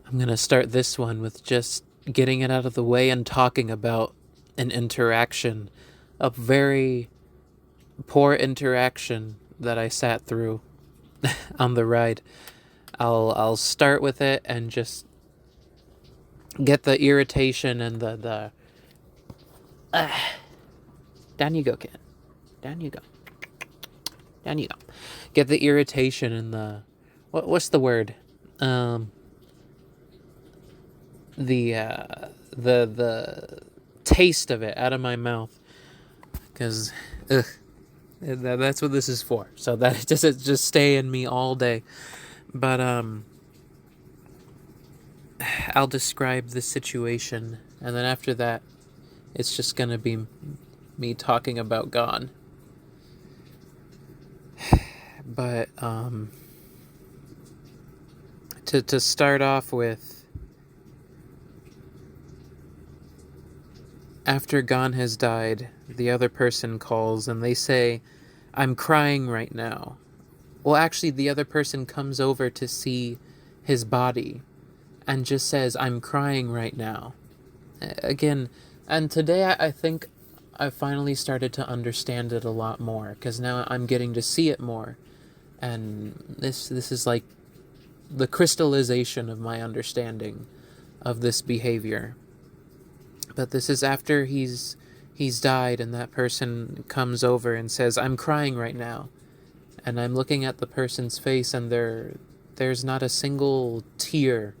I'm going to start this one with just getting it out of the way and talking about an interaction, a very poor interaction that I sat through on the ride. I'll start with it and just get the irritation and the down you go, kid. Down you go. Down you go. Get the irritation and the what's the word? The taste of it out of my mouth, because that's what this is for. So that it just stay in me all day. But I'll describe the situation, and then after that, it's just gonna be me talking about Gone. But to start off with, after Gone has died, the other person calls and they say, "I'm crying right now." Well, actually, the other person comes over to see his body and just says, "I'm crying right now." Again, and today I think I finally started to understand it a lot more, because now I'm getting to see it more. And this is like the crystallization of my understanding of this behavior. But this is after he's died, and that person comes over and says, "I'm crying right now." And I'm looking at the person's face, and there's not a single tear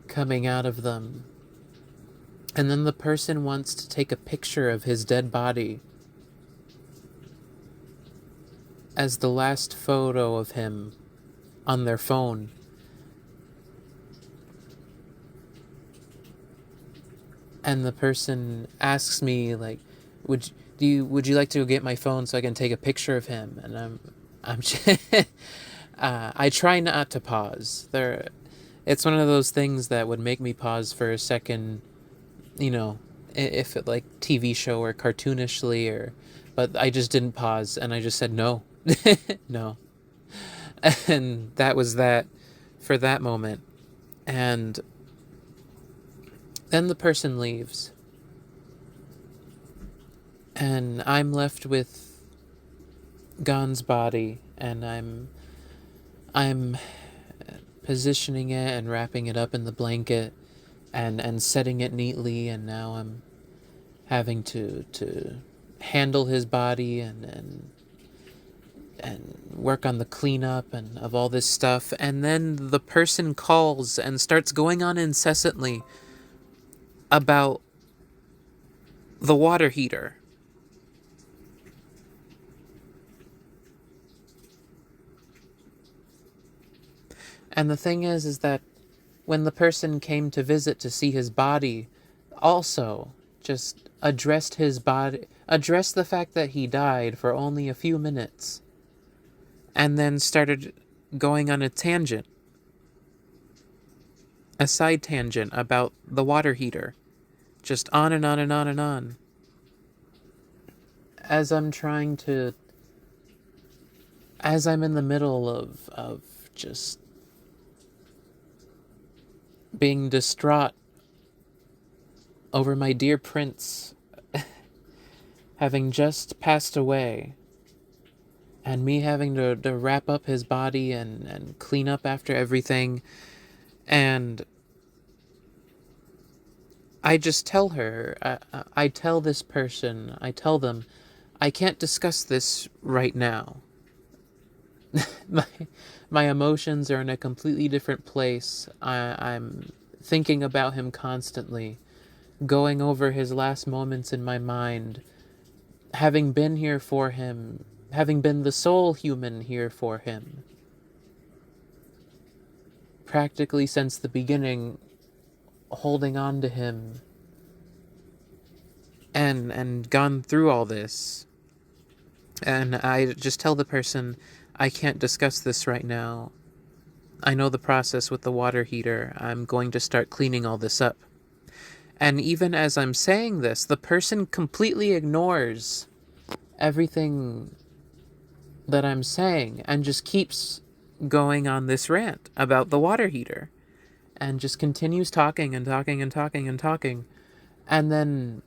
coming out of them. And then the person wants to take a picture of his dead body as the last photo of him on their phone. And the person asks me, like, would you like to go get my phone so I can take a picture of him? And I'm I try not to pause. It's one of those things that would make me pause for a second, if it like TV show or cartoonishly, but I just didn't pause, and I just said no. No. And that was that for that moment. And then the person leaves, and I'm left with Gone's body, and I'm positioning it and wrapping it up in the blanket and setting it neatly, and now I'm having to handle his body and work on the cleanup and of all this stuff. And then the person calls and starts going on incessantly about the water heater. And the thing is that when the person came to visit to see his body, also just addressed the fact that he died for only a few minutes, and then started going on a side tangent about the water heater, just on and on and on and on. As I'm in the middle of just being distraught over my dear prince having just passed away, and me having to wrap up his body and clean up after everything. And I just tell her, I tell this person, I tell them, I can't discuss this right now. my emotions are in a completely different place. I'm thinking about him constantly, going over his last moments in my mind, having been here for him, having been the sole human here for him, practically since the beginning, holding on to him, and gone through all this. And I just tell the person, I can't discuss this right now. I know the process with the water heater. I'm going to start cleaning all this up. And even as I'm saying this, the person completely ignores everything that I'm saying and just keeps going on this rant about the water heater. and just continues talking and talking and talking and talking. And then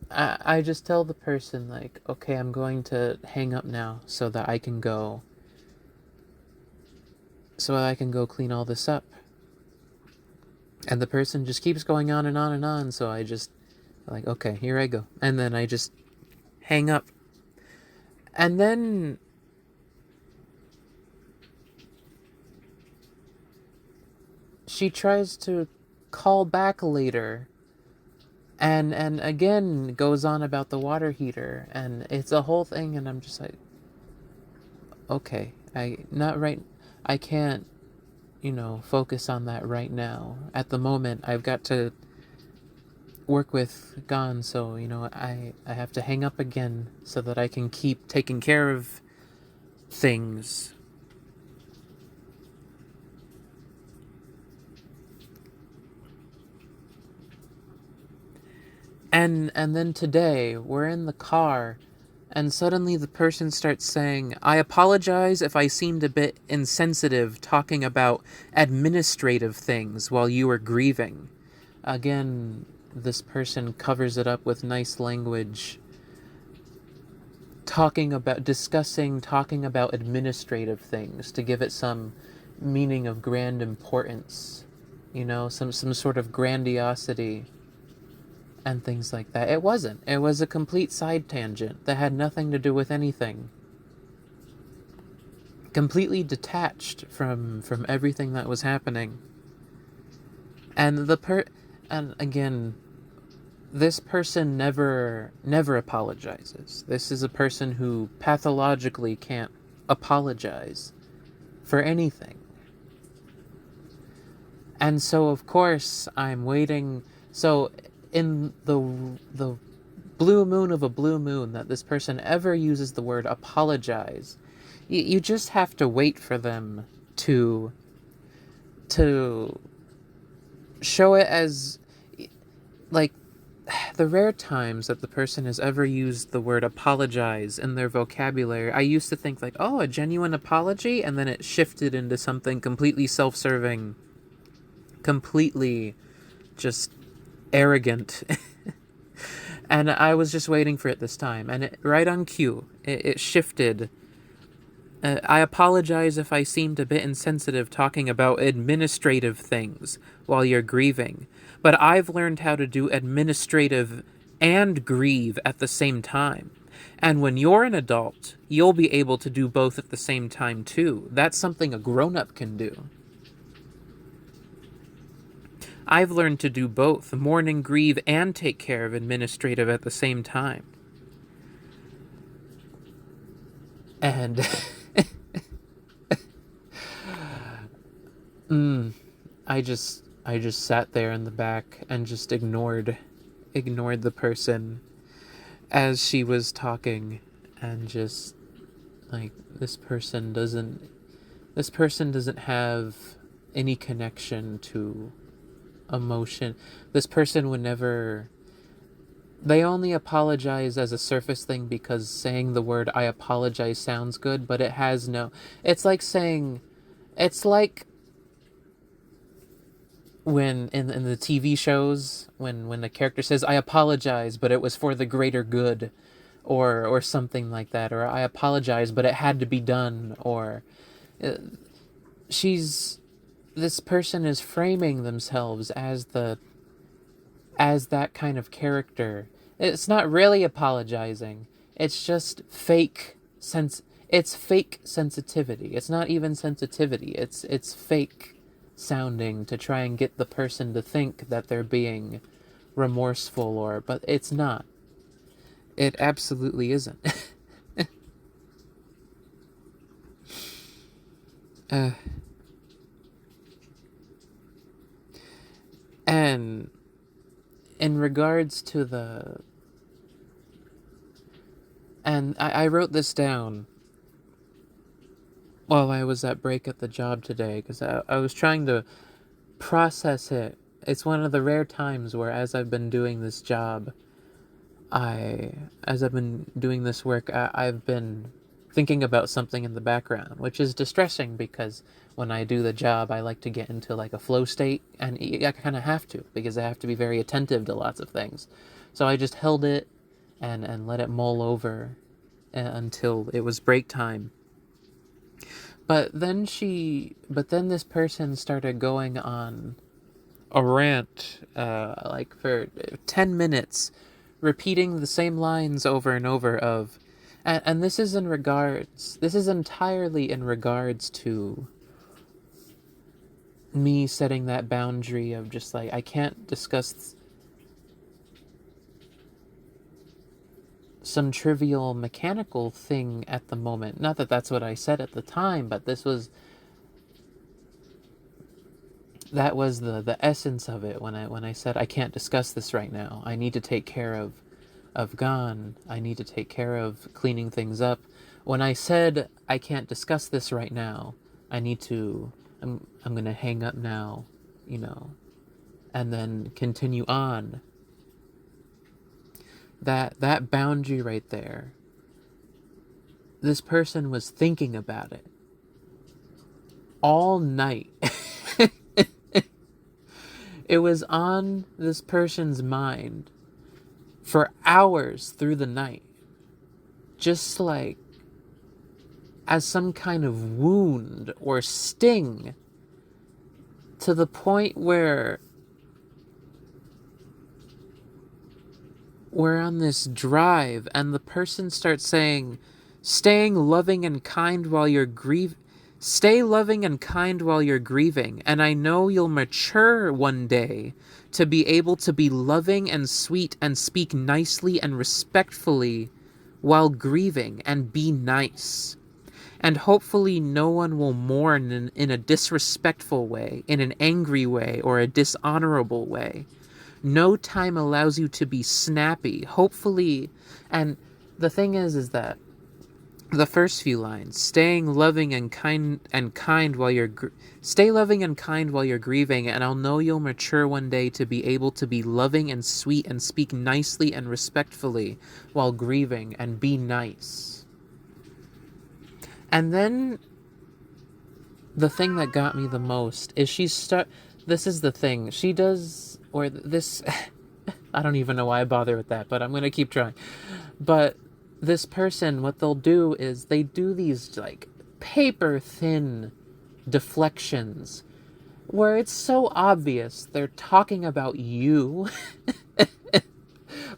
I just tell the person, like, okay, I'm going to hang up now so that I can go, clean all this up. And the person just keeps going on and on and on, so I just, like, okay, here I go. And then I just hang up. And then she tries to call back later, and again goes on about the water heater, and it's a whole thing, and I'm just like, okay, I can't, focus on that right now. At the moment, I've got to work with Gon, so, I have to hang up again so that I can keep taking care of things. And then today, we're in the car, and suddenly the person starts saying, I apologize if I seemed a bit insensitive talking about administrative things while you were grieving. Again, this person covers it up with nice language, talking about administrative things to give it some meaning of grand importance, some sort of grandiosity and things like that. It wasn't. It was a complete side tangent that had nothing to do with anything. Completely detached from everything that was happening. And and again, this person never apologizes. This is a person who pathologically can't apologize for anything. And so of course I'm waiting. So in the blue moon of a blue moon that this person ever uses the word apologize, you just have to wait for them to show it as, like, the rare times that the person has ever used the word apologize in their vocabulary. I used to think, like, oh, a genuine apology, and then it shifted into something completely self-serving, completely just arrogant. And I was just waiting for it this time, and right on cue, it shifted. I apologize if I seemed a bit insensitive talking about administrative things while you're grieving, but I've learned how to do administrative and grieve at the same time. And when you're an adult, you'll be able to do both at the same time too. That's something a grown-up can do. I've learned to do both, mourn and grieve and take care of administrative at the same time. And I just sat there in the back and just ignored the person as she was talking, and just, like, this person doesn't have any connection to emotion. This person would never. They only apologize as a surface thing because saying the word I apologize sounds good, but it has no. It's like when in the TV shows, when the character says I apologize, but it was for the greater good, or something like that, or I apologize, but it had to be done, or this person is framing themselves as that kind of character. It's not really apologizing. It's just it's fake sensitivity. It's not even sensitivity. It's fake sounding to try and get the person to think that they're being remorseful, but it's not. It absolutely isn't. And in regards to I wrote this down while I was at break at the job today, because I was trying to process it. It's one of the rare times where, as I've been doing this job, as I've been doing this work, I've been thinking about something in the background, which is distressing because when I do the job, I like to get into like a flow state, and I kind of have to because I have to be very attentive to lots of things. So I just held it and let it mull over until it was break time. But then this person started going on a rant, like for 10 minutes, repeating the same lines over and over and this is this is entirely in regards to me setting that boundary of just like, I can't discuss some trivial mechanical thing at the moment. Not that that's what I said at the time, but that was the essence of it when I said I can't discuss this right now. I need to take care of Gon. I need to take care of cleaning things up. When I said I can't discuss this right now, I'm gonna hang up now, and then continue on. That boundary right there. This person was thinking about it all night. It was on this person's mind for hours through the night. Just like as some kind of wound or sting, to the point where we're on this drive and the person starts saying, stay loving and kind while you're grieving, and I know you'll mature one day to be able to be loving and sweet and speak nicely and respectfully while grieving, and be nice. And hopefully no one will mourn in a disrespectful way, in an angry way, or a dishonorable way. No time allows you to be snappy. Hopefully, and the thing is that the first few lines, stay loving and kind while you're grieving, and I'll know you'll mature one day to be able to be loving and sweet and speak nicely and respectfully while grieving, and be nice. And then the thing that got me the most is this is the thing she does, or this I don't even know why I bother with that, but I'm going to keep trying. But this person, what they'll do is they do these like paper thin deflections where it's so obvious they're talking about you,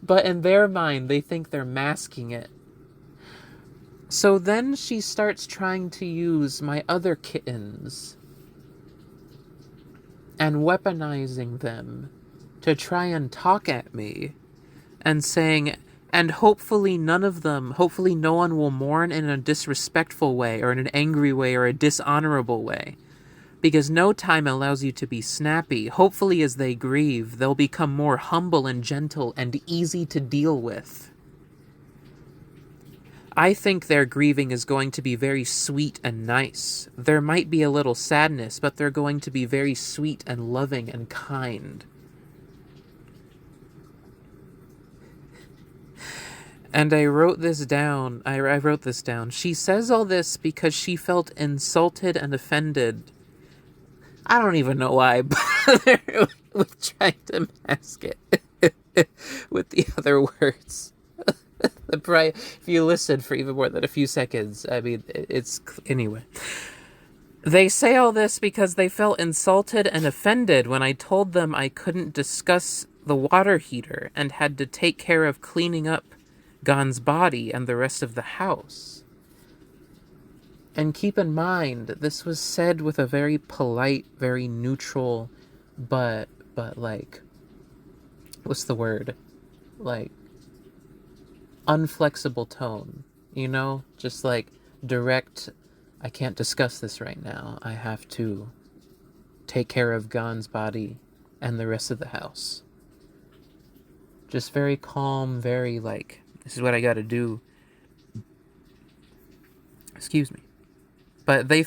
but in their mind they think they're masking it. So then she starts trying to use my other kittens and weaponizing them to try and talk at me and saying, and hopefully no one will mourn in a disrespectful way or in an angry way or a dishonorable way, because no time allows you to be snappy. Hopefully as they grieve, they'll become more humble and gentle and easy to deal with. I think their grieving is going to be very sweet and nice. There might be a little sadness, but they're going to be very sweet and loving and kind. And I wrote this down. I wrote this down. She says all this because she felt insulted and offended. I don't even know why I bother with trying to mask it with the other words. If you listen for even more than a few seconds, I mean, it's... Anyway. They say all this because they felt insulted and offended when I told them I couldn't discuss the water heater and had to take care of cleaning up Gon's body and the rest of the house. And keep in mind, this was said with a very polite, very neutral, but like, what's the word? Like, unflexible tone, just like direct. I can't discuss this right now. I have to take care of Gon's body and the rest of the house. Just very calm, very like, this is what I gotta do. Excuse me. But they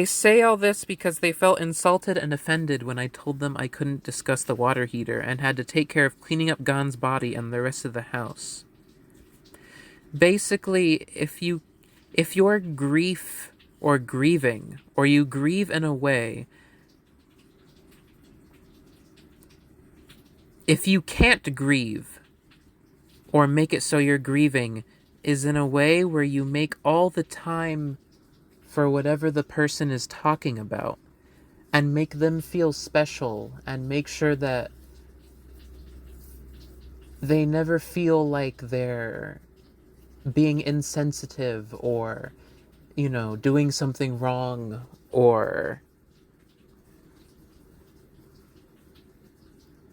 say all this because they felt insulted and offended when I told them I couldn't discuss the water heater and had to take care of cleaning up Gon's body and the rest of the house. Basically, if you're grief or grieving, or you grieve in a way, if you can't grieve or make it so you're grieving, is in a way where you make all the time for whatever the person is talking about and make them feel special and make sure that they never feel like they're being insensitive or, doing something wrong, or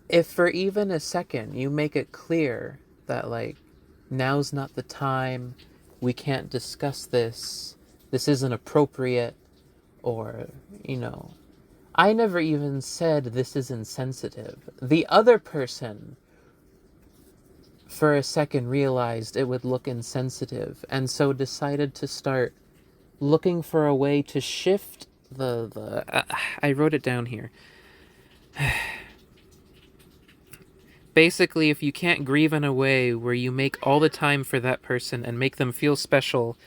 if for even a second you make it clear that, like, now's not the time, we can't discuss this, this isn't appropriate, or, I never even said this is insensitive. The other person, for a second, realized it would look insensitive, and so decided to start looking for a way to shift I wrote it down here. Basically, if you can't grieve in a way where you make all the time for that person and make them feel special,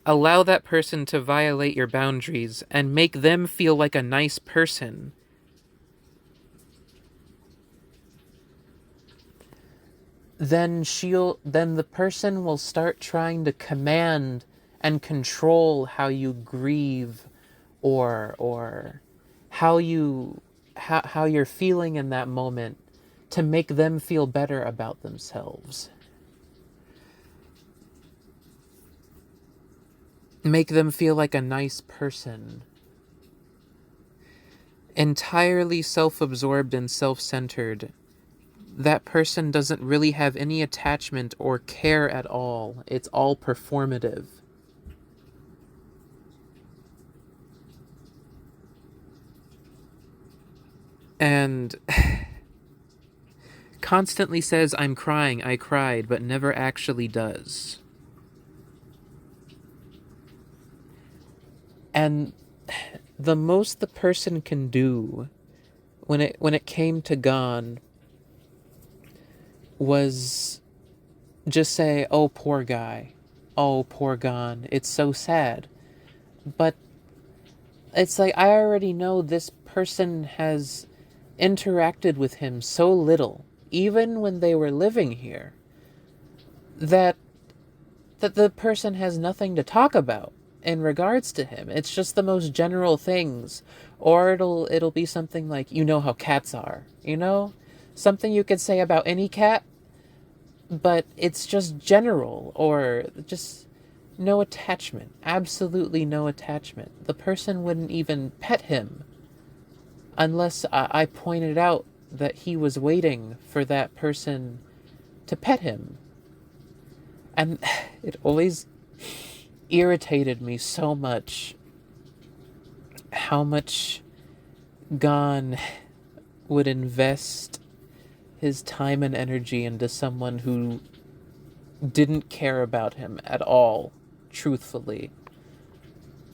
allow that person to violate your boundaries and make them feel like a nice person. Then the person will start trying to command and control how you grieve, or how you're feeling in that moment, to make them feel better about themselves. Make them feel like a nice person. Entirely self-absorbed and self-centered, that person doesn't really have any attachment or care at all. It's all performative. And constantly says, I'm crying, I cried, but never actually does. And the most the person can do when it came to Gon was just say, oh, poor guy. Oh, poor Gon. It's so sad. But it's like, I already know this person has interacted with him so little, even when they were living here, that the person has nothing to talk about in regards to him. It's just the most general things. Or it'll be something like, you know how cats are, Something you could say about any cat, but it's just general, or just no attachment. Absolutely no attachment. The person wouldn't even pet him unless I pointed out that he was waiting for that person to pet him. And it always irritated me so much how much Gon would invest his time and energy into someone who didn't care about him at all, truthfully.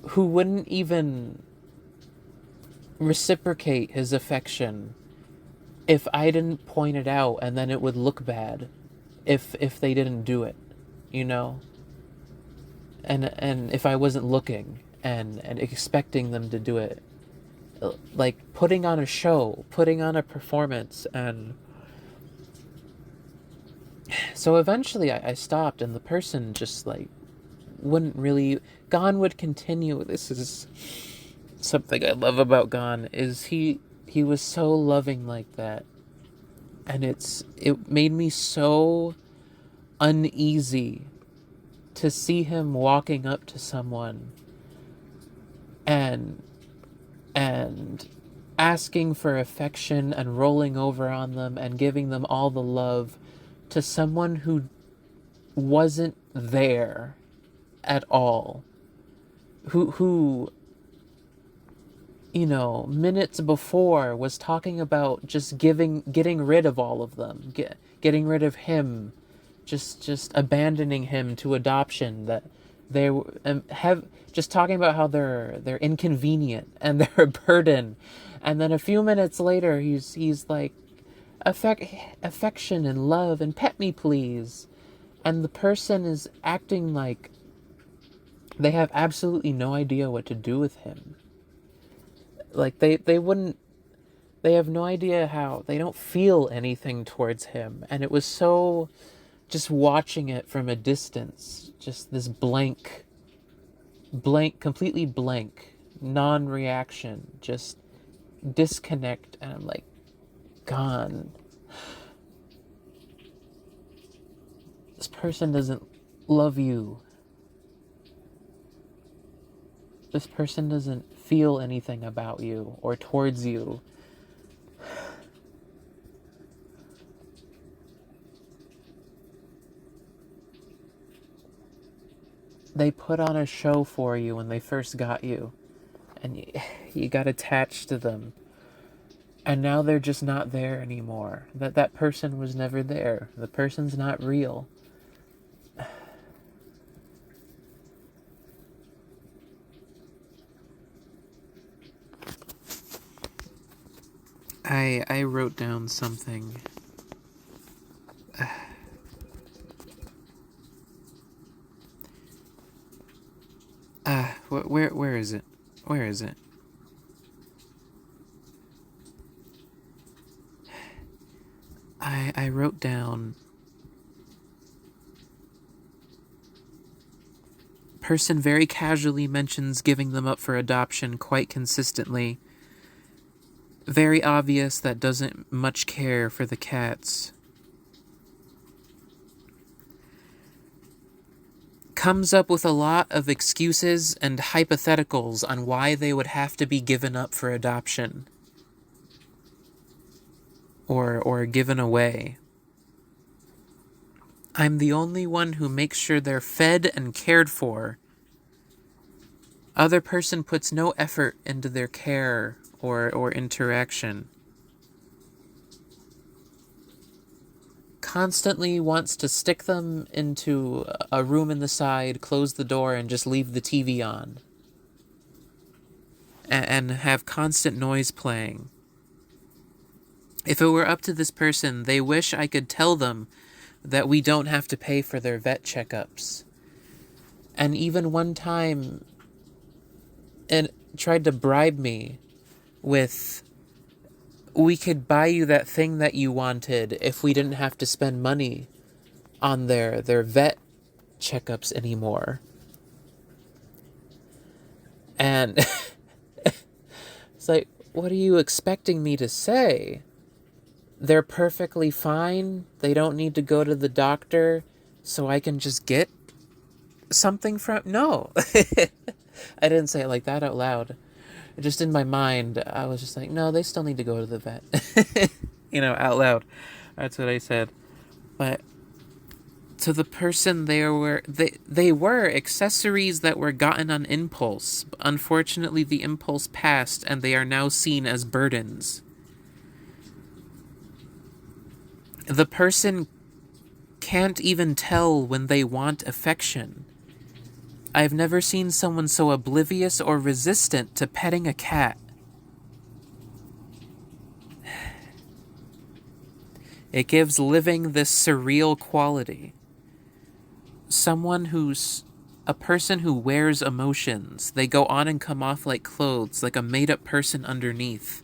Who wouldn't even reciprocate his affection if I didn't point it out, and then it would look bad if they didn't do it, And if I wasn't looking and expecting them to do it. Like putting on a show, putting on a performance. And so eventually I stopped, and the person just like wouldn't really. Gon would continue. This is something I love about Gon, is he was so loving like that, and it made me so uneasy to see him walking up to someone and asking for affection and rolling over on them and giving them all the love to someone who wasn't there at all, who minutes before was talking about just getting rid of all of them, getting rid of him, just abandoning him to adoption, that they have just talking about how they're inconvenient and they're a burden. And then a few minutes later he's like, affection and love and pet me please. and the person is acting like they have absolutely no idea what to do with him. Like they wouldn't, they have no idea how, they don't feel anything towards him. And it was so, just watching it from a distance, just this completely blank, non-reaction, just disconnect. And I'm like, gone. This person doesn't love you. This person doesn't feel anything about you or towards you. They put on a show for you when they first got you, and you got attached to them. And now they're just not there anymore. That person was never there. The person's not real. I wrote down something. Where is it? Where is it? I wrote down, person very casually mentions giving them up for adoption quite consistently. Very obvious that doesn't much care for the cats. Comes up with a lot of excuses and hypotheticals on why they would have to be given up for adoption. Or given away. I'm the only one who makes sure they're fed and cared for. Other person puts no effort into their care or interaction. Constantly wants to stick them into a room in the side, close the door, and just leave the TV on. And have constant noise playing. If it were up to this person, they wish I could tell them that we don't have to pay for their vet checkups. And even one time, and tried to bribe me with, we could buy you that thing that you wanted if we didn't have to spend money on their vet checkups anymore. And it's like, what are you expecting me to say? They're perfectly fine. They don't need to go to the doctor, so I can just get something from... No. I didn't say it like that out loud. Just in my mind, I was just like, no, they still need to go to the vet. Out loud. That's what I said. But to the person, they were accessories that were gotten on impulse. Unfortunately, the impulse passed, and they are now seen as burdens. The person can't even tell when they want affection. I've never seen someone so oblivious or resistant to petting a cat. It gives living this surreal quality. A person who wears emotions. They go on and come off like clothes, like a made-up person underneath.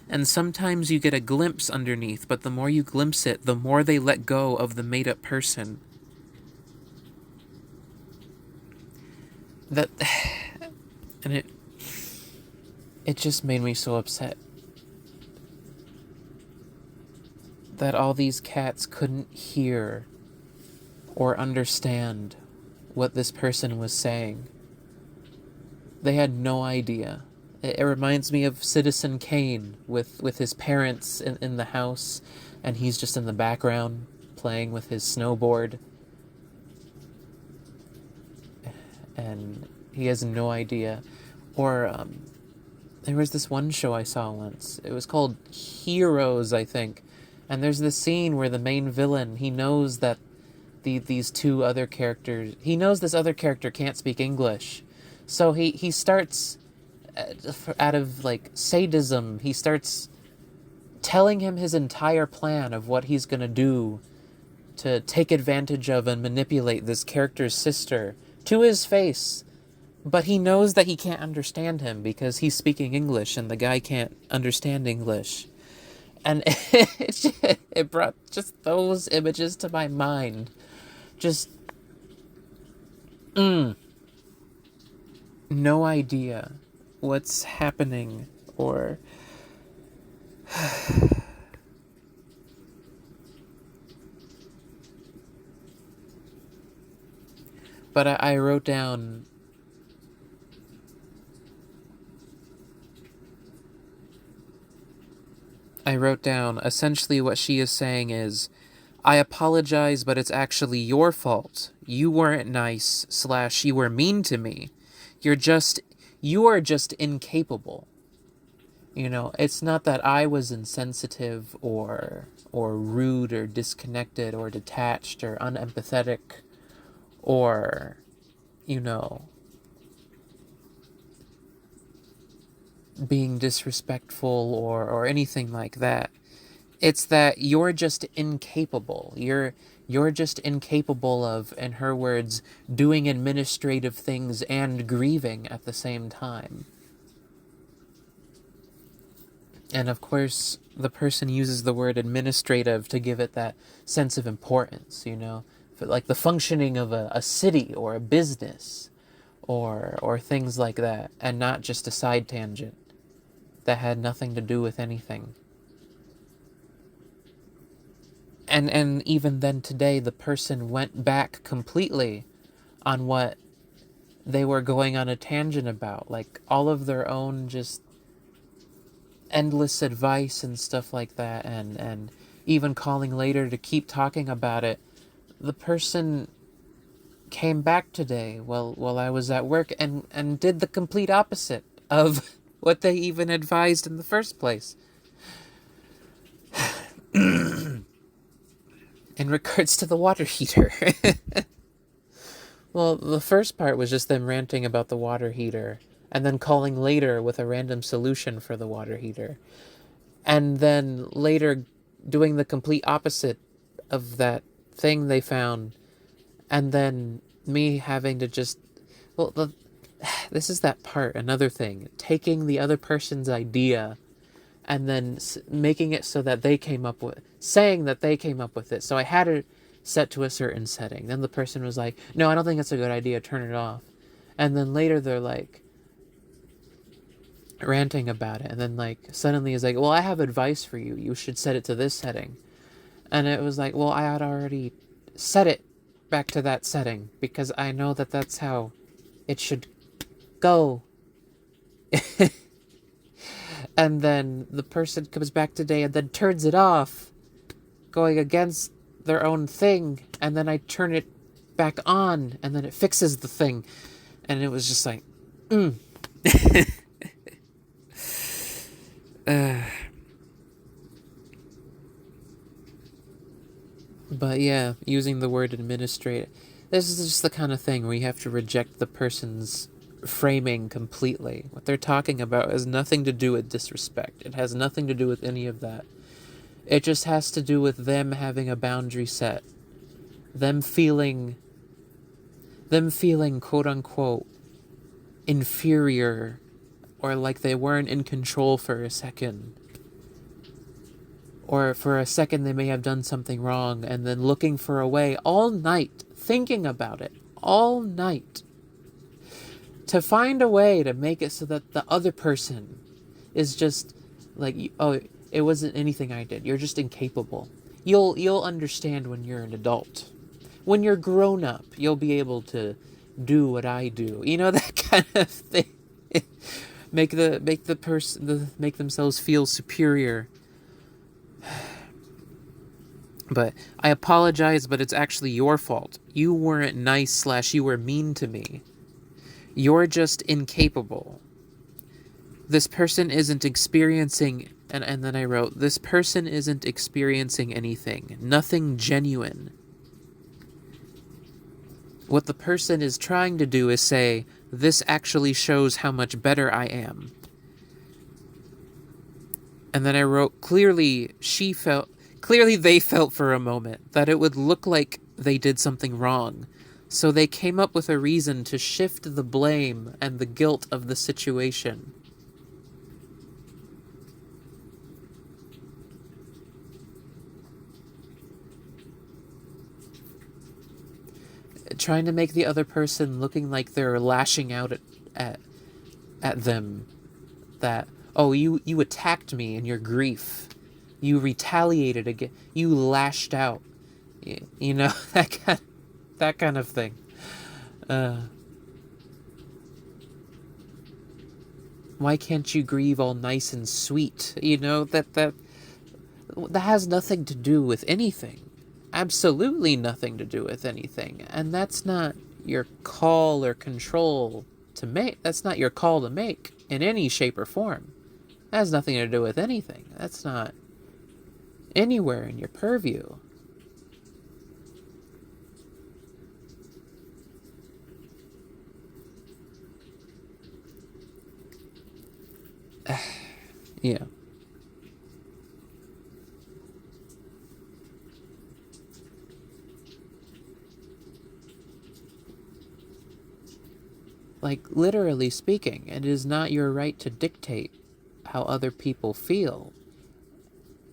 And sometimes you get a glimpse underneath, but the more you glimpse it, the more they let go of the made-up person. And it just made me so upset that all these cats couldn't hear or understand what this person was saying. They had no idea. It reminds me of Citizen Kane with his parents in the house, and he's just in the background playing with his snowboard. And he has no idea. Or there was this one show I saw once. It was called Heroes, I think. And there's this scene where the main villain, he knows that these two other characters... He knows this other character can't speak English. So he starts, out of, sadism, he starts telling him his entire plan of what he's gonna do to take advantage of and manipulate this character's sister to his face. But he knows that he can't understand him because he's speaking English and the guy can't understand English. And it brought just those images to my mind. Just, no idea what's happening or... But I wrote down... essentially what she is saying is, I apologize, but it's actually your fault. You weren't nice / you were mean to me. You are just incapable. You know, it's not that I was insensitive or rude or disconnected or detached or unempathetic or, you know, being disrespectful or anything like that. It's that you're just incapable. You're just incapable of, in her words, doing administrative things and grieving at the same time. And of course, the person uses the word administrative to give it that sense of importance, you know, like the functioning of a city or a business or things like that, and not just a side tangent that had nothing to do with anything. And even then today, the person went back completely on what they were going on a tangent about, like all of their own just endless advice and stuff like that, and even calling later to keep talking about it. The person came back today while I was at work and did the complete opposite of what they even advised in the first place. In regards to the water heater. Well, the first part was just them ranting about the water heater, and then calling later with a random solution for the water heater. And then later doing the complete opposite of that thing they found. And then me having to just... Well, this is that part, another thing. Taking the other person's idea and then making it so that they came up with... saying that they came up with it. So I had it set to a certain setting. Then the person was like, no, I don't think that's a good idea, turn it off. And then later they're like ranting about it, and then like suddenly is like, well, I have advice for you, you should set it to this setting. And it was like, well, I had already set it back to that setting because I know that that's how it should go. And then the person comes back today and then turns it off, going against their own thing, and then I turn it back on, and then it fixes the thing. And it was just like, But yeah, using the word administrate, this is just the kind of thing where you have to reject the person's framing completely. What they're talking about has nothing to do with disrespect. It has nothing to do with any of that. It just has to do with them having a boundary set. Them feeling quote unquote inferior, or like they weren't in control for a second. Or for a second they may have done something wrong, and then looking for a way all night, thinking about it all night, to find a way to make it so that the other person is just like, oh, it wasn't anything I did, you're just incapable. You'll understand when you're an adult. When you're grown up, you'll be able to do what I do. You know, that kind of thing. make themselves feel superior. But I apologize, but it's actually your fault. You weren't nice / you were mean to me. You're just incapable. This person isn't experiencing... And then I wrote, this person isn't experiencing anything. Nothing genuine. What the person is trying to do is say, this actually shows how much better I am. And then I wrote, clearly Clearly they felt for a moment that it would look like they did something wrong, so they came up with a reason to shift the blame and the guilt of the situation. Trying to make the other person looking like they're lashing out at them. That, oh, you attacked me in your grief. You retaliated again. You lashed out. You know, that kind of thing. Why can't you grieve all nice and sweet? You know, that has nothing to do with anything. Absolutely nothing to do with anything. And that's not your call or control to make. That's not your call to make in any shape or form. That has nothing to do with anything. That's not anywhere in your purview. Yeah. Like, literally speaking, it is not your right to dictate how other people feel.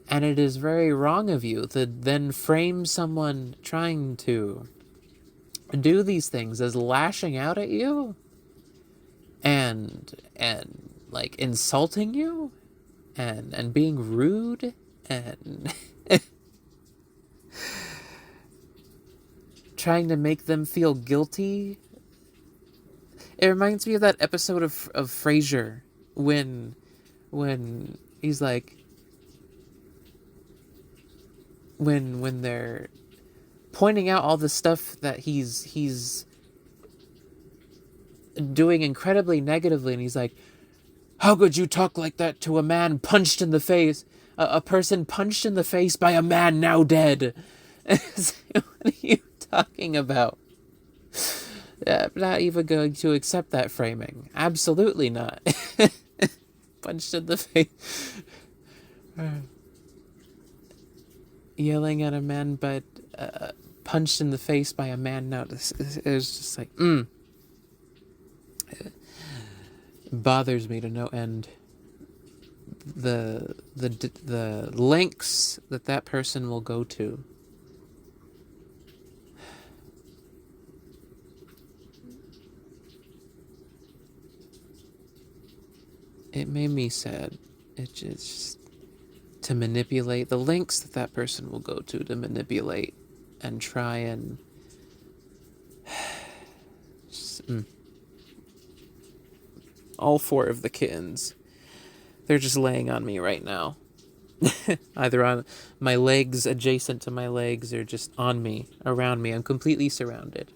And it is very wrong of you to then frame someone trying to do these things as lashing out at you and like insulting you and being rude and trying to make them feel guilty. It reminds me of that episode of Frasier when he's like when they're pointing out all the stuff that he's doing incredibly negatively, and he's like, how could you talk like that to a man punched in the face, a person punched in the face by a man now dead? What are you talking about? I'm not even going to accept that framing. Absolutely not. Punched in the face. Yelling at a man, but punched in the face by a man now. It was just like, It bothers me to no end. The lengths that person will go to. It made me sad. It just to manipulate the lengths that person will go to manipulate and try and just, all four of the kittens, they're just laying on me right now. Either on my legs, adjacent to my legs, or just on me, around me. I'm completely surrounded.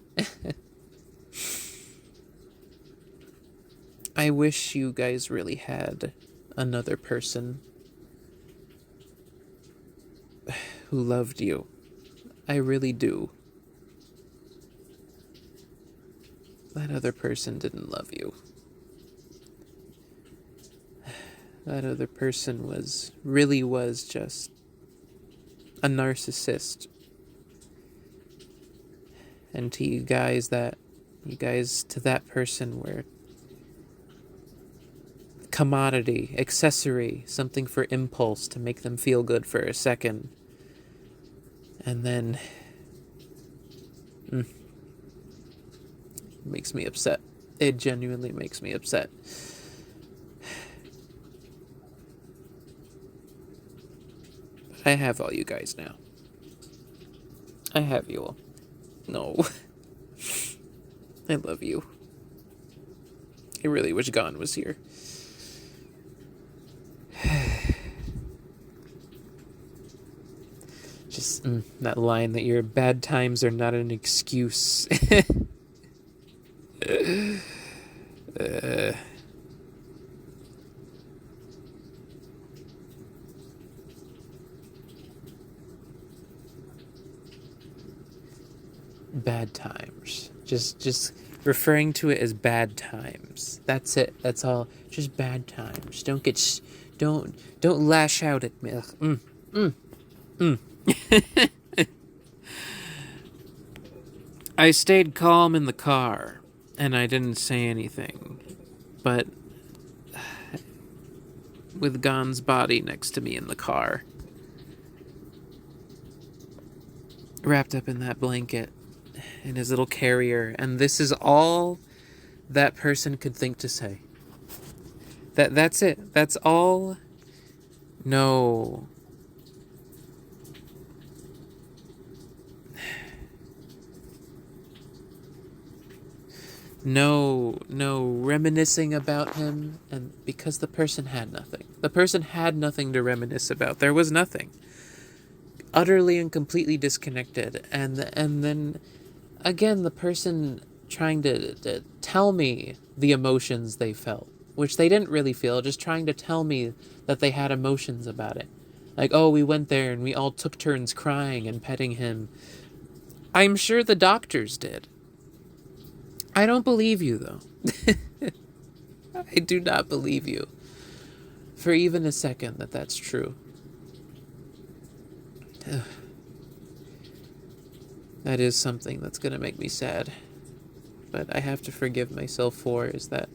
I wish you guys really had another person who loved you. I really do. That other person didn't love you. That other person was just a narcissist. And to you guys, to that person were commodity, accessory, something for impulse to make them feel good for a second. And then makes me upset. It genuinely makes me upset. I have all you guys now. I have you all. No. I love you. I really wish Gon was here. Just that line that your bad times are not an excuse. Bad times. Just referring to it as bad times. That's it. That's all. Just bad times. Don't lash out at me. Mm. I stayed calm in the car, and I didn't say anything. But with Gon's body next to me in the car, wrapped up in that blanket, in his little carrier, and this is all that person could think to say. That's it. That's all. No. No reminiscing about him, and because the person had nothing. The person had nothing to reminisce about. There was nothing. Utterly and completely disconnected. And then again, the person trying to tell me the emotions they felt, which they didn't really feel, just trying to tell me that they had emotions about it. Like, oh, we went there and we all took turns crying and petting him. I'm sure the doctors did. I don't believe you, though. I do not believe you for even a second that that's true. That is something that's going to make me sad. But I have to forgive myself for is that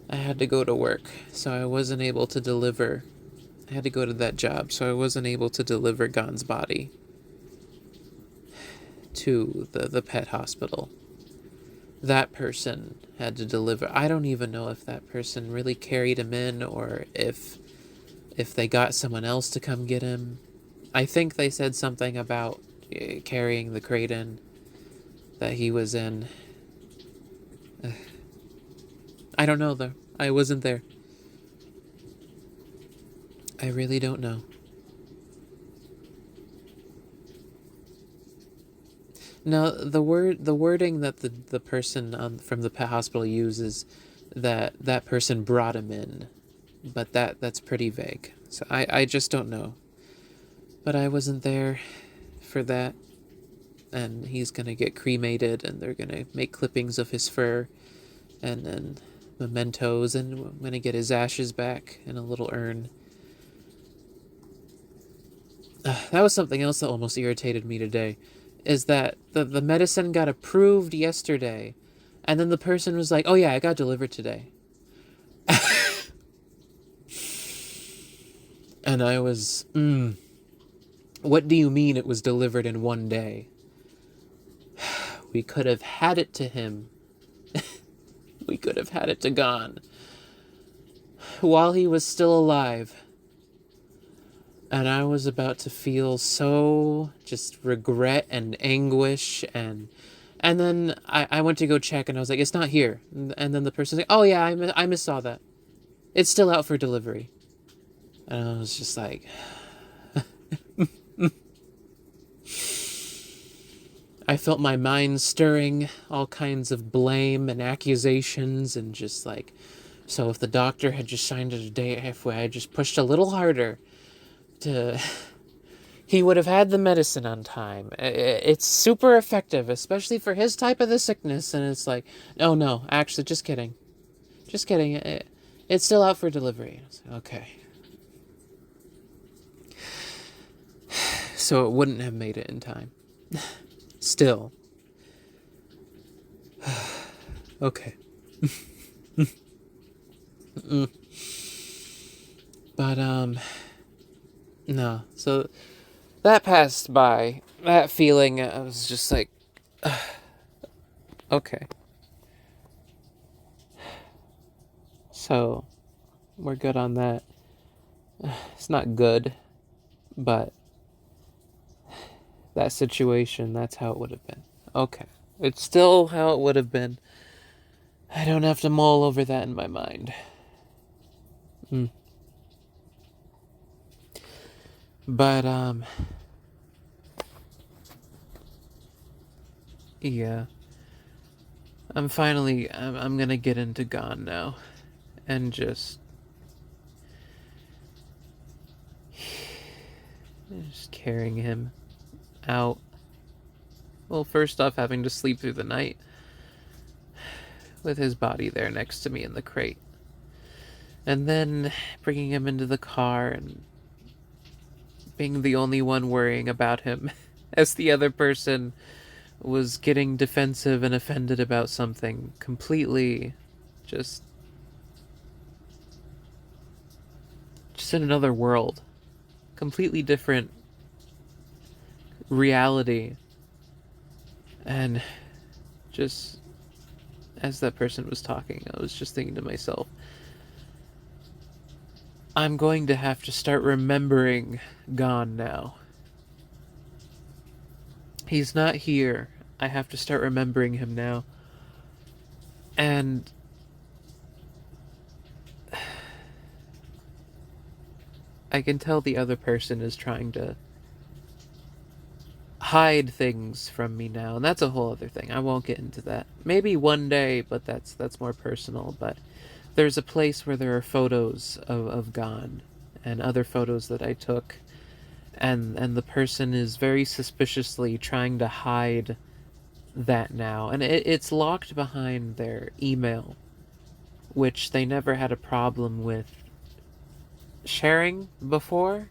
I had to go to work, so I wasn't able to deliver. I had to go to that job, so I wasn't able to deliver Gon's body to the pet hospital. That person had to deliver. I don't even know if that person really carried him in or if they got someone else to come get him. I think they said something about carrying the crate in that he was in. I don't know, though. I wasn't there. I really don't know. No, the wording that the person from the pet hospital uses, that person brought him in, but that's pretty vague. So I just don't know. But I wasn't there for that, and he's gonna get cremated, and they're gonna make clippings of his fur, and mementos, and I'm gonna get his ashes back in a little urn. That was something else that almost irritated me today, is that the medicine got approved yesterday, and then the person was like, oh yeah, it got delivered today. And I was, what do you mean it was delivered in one day? We could have had it to him. We could have had it to Gon while he was still alive. And I was about to feel so just regret and anguish, and then I went to go check, and I was like, it's not here. And then the person's like, oh yeah, I missaw that. It's still out for delivery. And I was just like, I felt my mind stirring all kinds of blame and accusations, and just like, so if the doctor had just signed it a day halfway, I just pushed a little harder he would have had the medicine on time. It's super effective, especially for his type of the sickness. And it's like, no, actually, just kidding. It's still out for delivery. Like, okay. So it wouldn't have made it in time. Still. Okay. But, no. So that passed by. That feeling, I was just like, okay. So, we're good on that. It's not good, but that situation, that's how it would have been. Okay. It's still how it would have been. I don't have to mull over that in my mind. But, yeah. I'm gonna get into Gon now. And just carrying him out. Well, first off, having to sleep through the night with his body there next to me in the crate. And then bringing him into the car and being the only one worrying about him, as the other person was getting defensive and offended about something completely just in another world, completely different reality. And just as that person was talking, I was just thinking to myself, I'm going to have to start remembering Gon now. He's not here. I have to start remembering him now. And I can tell the other person is trying to hide things from me now, and that's a whole other thing. I won't get into that. Maybe one day, but that's more personal. But there's a place where there are photos of Gon and other photos that I took, and the person is very suspiciously trying to hide that now, and it's locked behind their email, which they never had a problem with sharing before,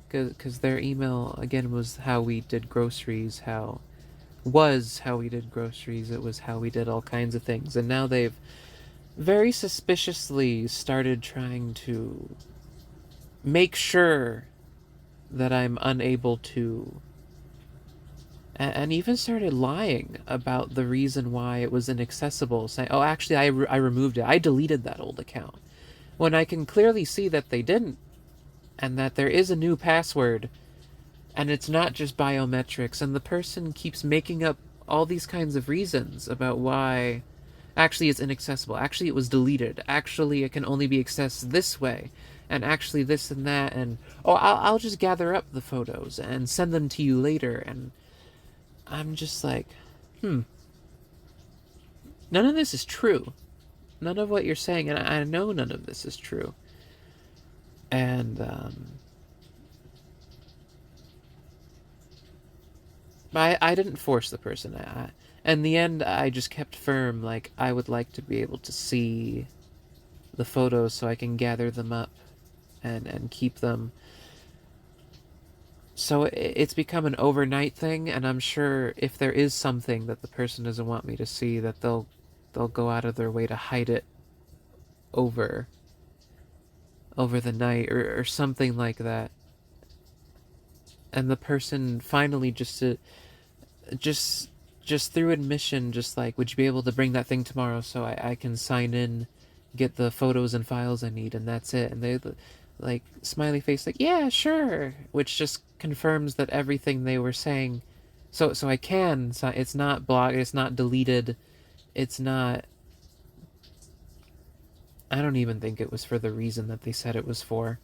because their email again was how we did groceries, how we did groceries. It was how we did all kinds of things, and now they've very suspiciously started trying to make sure that I'm unable to, and even started lying about the reason why it was inaccessible, saying, oh, actually, I removed it. I deleted that old account. When I can clearly see that they didn't, and that there is a new password, and it's not just biometrics, and the person keeps making up all these kinds of reasons about why actually it's inaccessible, actually it was deleted, actually it can only be accessed this way, and actually this and that, and oh, I'll just gather up the photos and send them to you later. And I'm just like, none of this is true. None of what you're saying, and I know none of this is true. And I didn't force the person. In the end, I just kept firm. Like, I would like to be able to see the photos so I can gather them up and keep them. So it's become an overnight thing, and I'm sure if there is something that the person doesn't want me to see, that they'll go out of their way to hide it over the night, or something like that. And the person finally just through admission, just like, would you be able to bring that thing tomorrow so I can sign in, get the photos and files I need, and that's it. And they like smiley face, like, yeah, sure, which just confirms that everything they were saying. So I can. So it's not blocked. It's not deleted. It's not. I don't even think it was for the reason that they said it was for,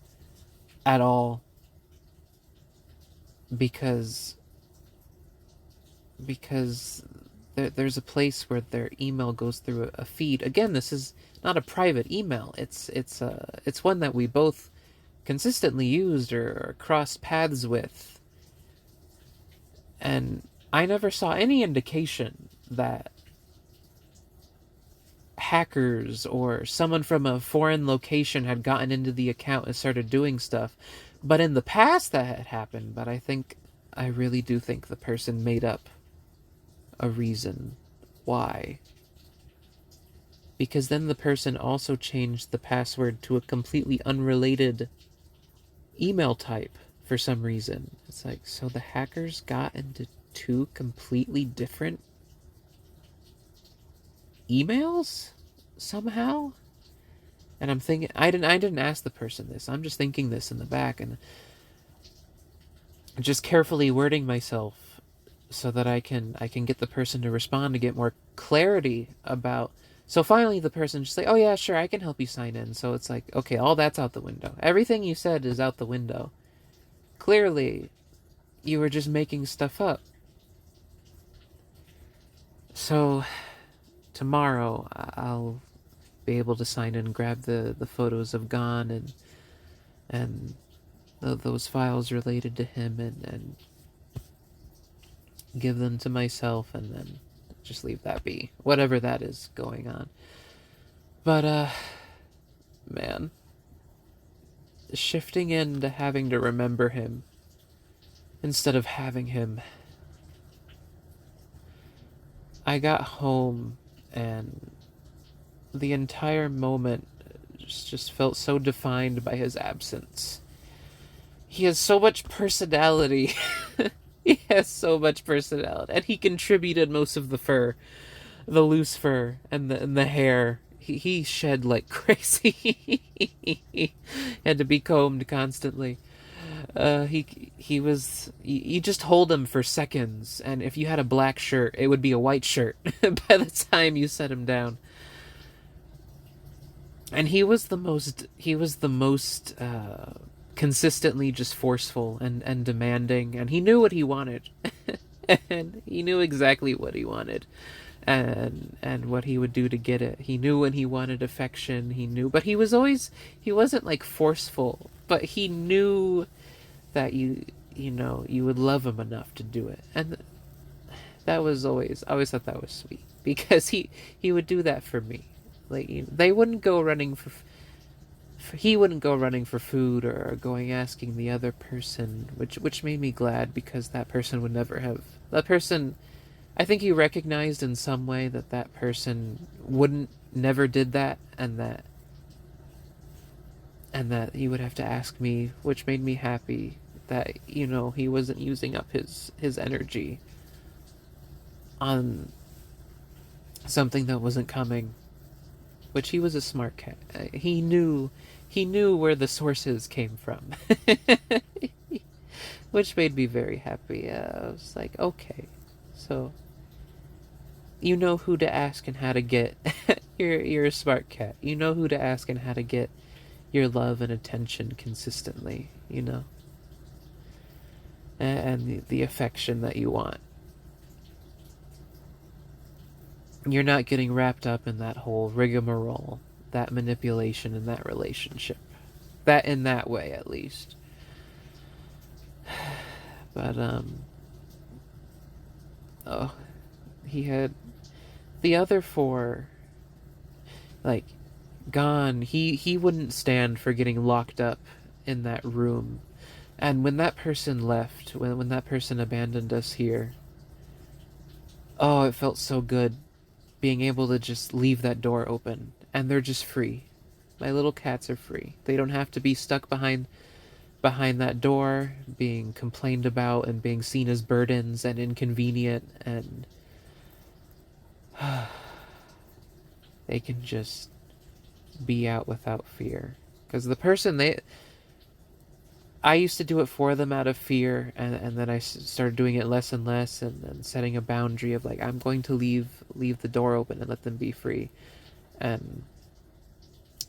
at all. Because there's a place where their email goes through a feed. Again, this is not a private email. It's one that we both consistently used or crossed paths with. And I never saw any indication that hackers or someone from a foreign location had gotten into the account and started doing stuff. But in the past that had happened. But I really do think the person made up a reason why. Because then the person also changed the password to a completely unrelated email type for some reason. It's like, so the hackers got into two completely different emails somehow? And I'm thinking, I didn't ask the person this. I'm just thinking this in the back, and just carefully wording myself so that I can get the person to respond, to get more clarity about. So finally the person just like, oh yeah, sure, I can help you sign in. So it's like, okay, all that's out the window. Everything you said is out the window. Clearly, you were just making stuff up. So tomorrow I'll be able to sign in and grab the photos of Gon and those files related to him, and give them to myself, and then just leave that be, whatever that is going on. But man, shifting into having to remember him instead of having him. I got home and the entire moment just felt so defined by his absence. He has so much personality. He has so much personality. And he contributed most of the fur, the loose fur, and the hair. He shed like crazy. He had to be combed constantly. He was you just hold him for seconds, and if you had a black shirt, it would be a white shirt by the time you set him down. And he was the most consistently just forceful and demanding, and he knew what he wanted. And he knew exactly what he wanted, and what he would do to get it. He knew when he wanted affection, he knew, but he wasn't like forceful, but he knew that you would love him enough to do it. And that was always I always thought that was sweet, because he would do that for me. Like, they wouldn't go running he wouldn't go running for food or going asking the other person, which made me glad, because that person would never have. That person, I think he recognized in some way that that person wouldn't never did that, and that he would have to ask me, which made me happy that he wasn't using up his energy on something that wasn't coming. Which, he was a smart cat. He knew where the sources came from. Which made me very happy. I was like, okay, so you know who to ask and how to get. You're a smart cat. You know who to ask and how to get your love and attention consistently. And the affection that you want. You're not getting wrapped up in that whole rigmarole, that manipulation in that relationship. That in that way, at least. But, oh, he had the other four, like, gone. He wouldn't stand for getting locked up in that room. And when that person left, when that person abandoned us here, oh, it felt so good being able to just leave that door open, and they're just free. My little cats are free. They don't have to be stuck behind that door, being complained about and being seen as burdens and inconvenient, and they can just be out without fear. Because the person I used to do it for them out of fear, and then I started doing it less and less, and setting a boundary of, like, I'm going to leave the door open and let them be free. But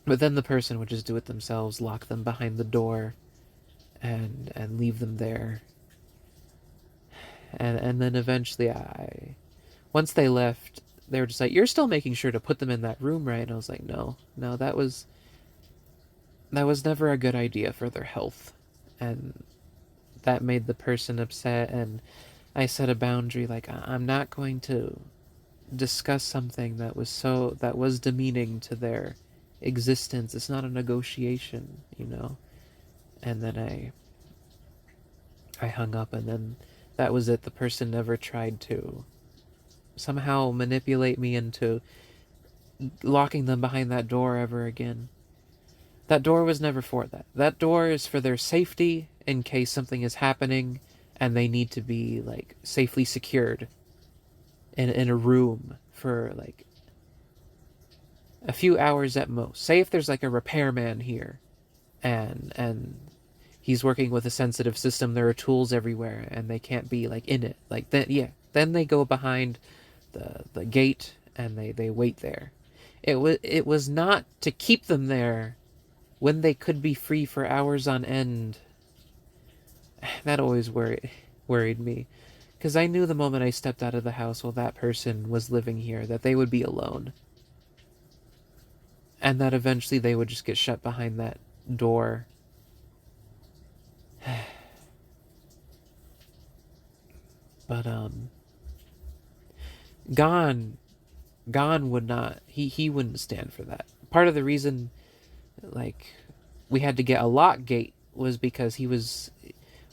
then the person would just do it themselves, lock them behind the door, and leave them there. And then eventually, once they left, they were just like, "You're still making sure to put them in that room, right?" And I was like, no, that was never a good idea for their health. And that made the person upset, and I set a boundary, like, I'm not going to discuss something that was demeaning to their existence. It's not a negotiation. And then I hung up, and then that was it. The person never tried to somehow manipulate me into locking them behind that door ever again. That door was never for that. That door is for their safety in case something is happening and they need to be, like, safely secured in a room for, like, a few hours at most. Say if there's, like, a repairman here and he's working with a sensitive system, there are tools everywhere and they can't be, like, in it. Like, then they go behind the gate and they wait there. It was not to keep them there when they could be free for hours on end. That always worried me, because I knew the moment I stepped out of the house while that person was living here that they would be alone, and that eventually they would just get shut behind that door. But Gon would not. He wouldn't stand for that. Part of the reason, like, we had to get a lock gate was because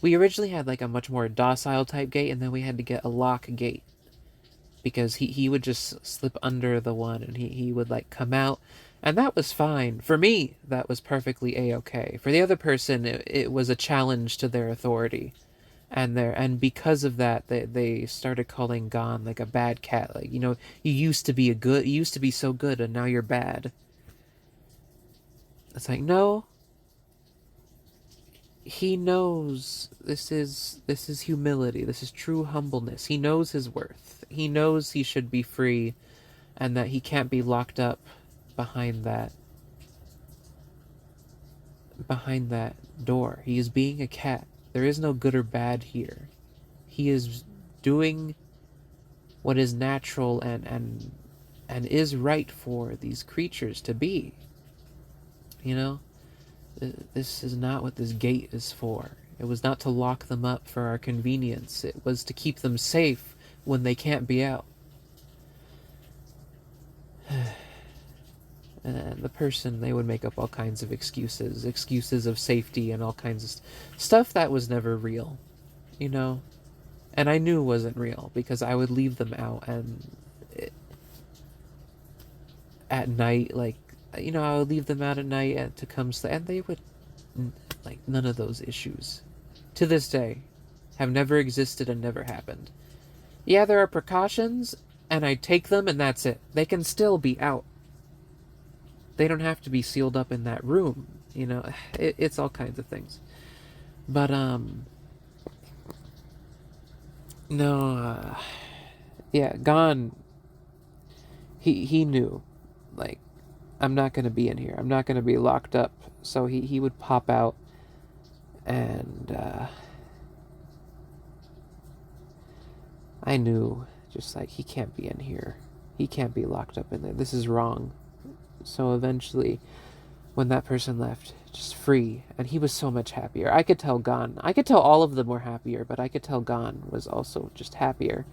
we originally had like a much more docile type gate, and then we had to get a lock gate because he would just slip under the one, and he would like come out, and that was fine for me. That was perfectly a-okay. For the other person, it was a challenge to their authority, and because of that, they started calling Gon like a bad cat. Like, you used to be you used to be so good, and now you're bad. It's like, no, he knows this is humility. This is true humbleness. He knows his worth. He knows he should be free, and that he can't be locked up behind that door. He is being a cat. There is no good or bad here. He is doing what is natural and is right for these creatures to be. This is not what this gate is for. It was not to lock them up for our convenience. It was to keep them safe when they can't be out. And the person, they would make up all kinds of excuses of safety and all kinds of stuff that was never real, And I knew it wasn't real because I would leave them out, and at night, like, I would leave them out at night and to come sleep, and they would, like, none of those issues, to this day, have never existed and never happened. Yeah, there are precautions, and I take them, and that's it. They can still be out. They don't have to be sealed up in that room, It's all kinds of things. But, no, yeah, Gon, he knew, like, I'm not going to be in here. I'm not going to be locked up. So he would pop out, and I knew, just like, he can't be in here. He can't be locked up in there. This is wrong. So eventually, when that person left, just free, and he was so much happier. I could tell all of them were happier, but I could tell Gon was also just happier.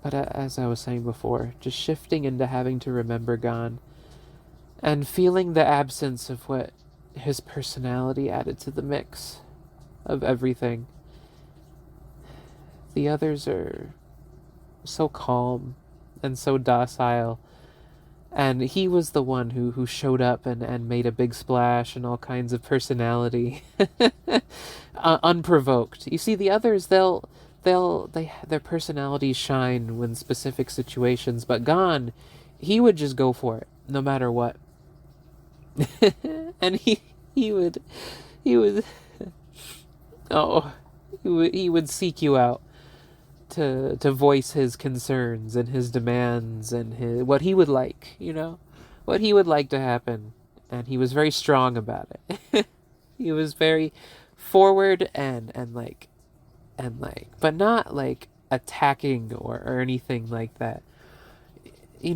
But as I was saying before, just shifting into having to remember Gon, and feeling the absence of what his personality added to the mix of everything. The others are so calm and so docile, and he was the one who showed up and made a big splash and all kinds of personality, unprovoked. You see, the others, their personalities shine when specific situations, but Gon, he would just go for it no matter what. And he would oh he would seek you out to voice his concerns and his demands and what he would like, what he would like to happen, and he was very strong about it. He was very forward and but not like attacking or anything like that. He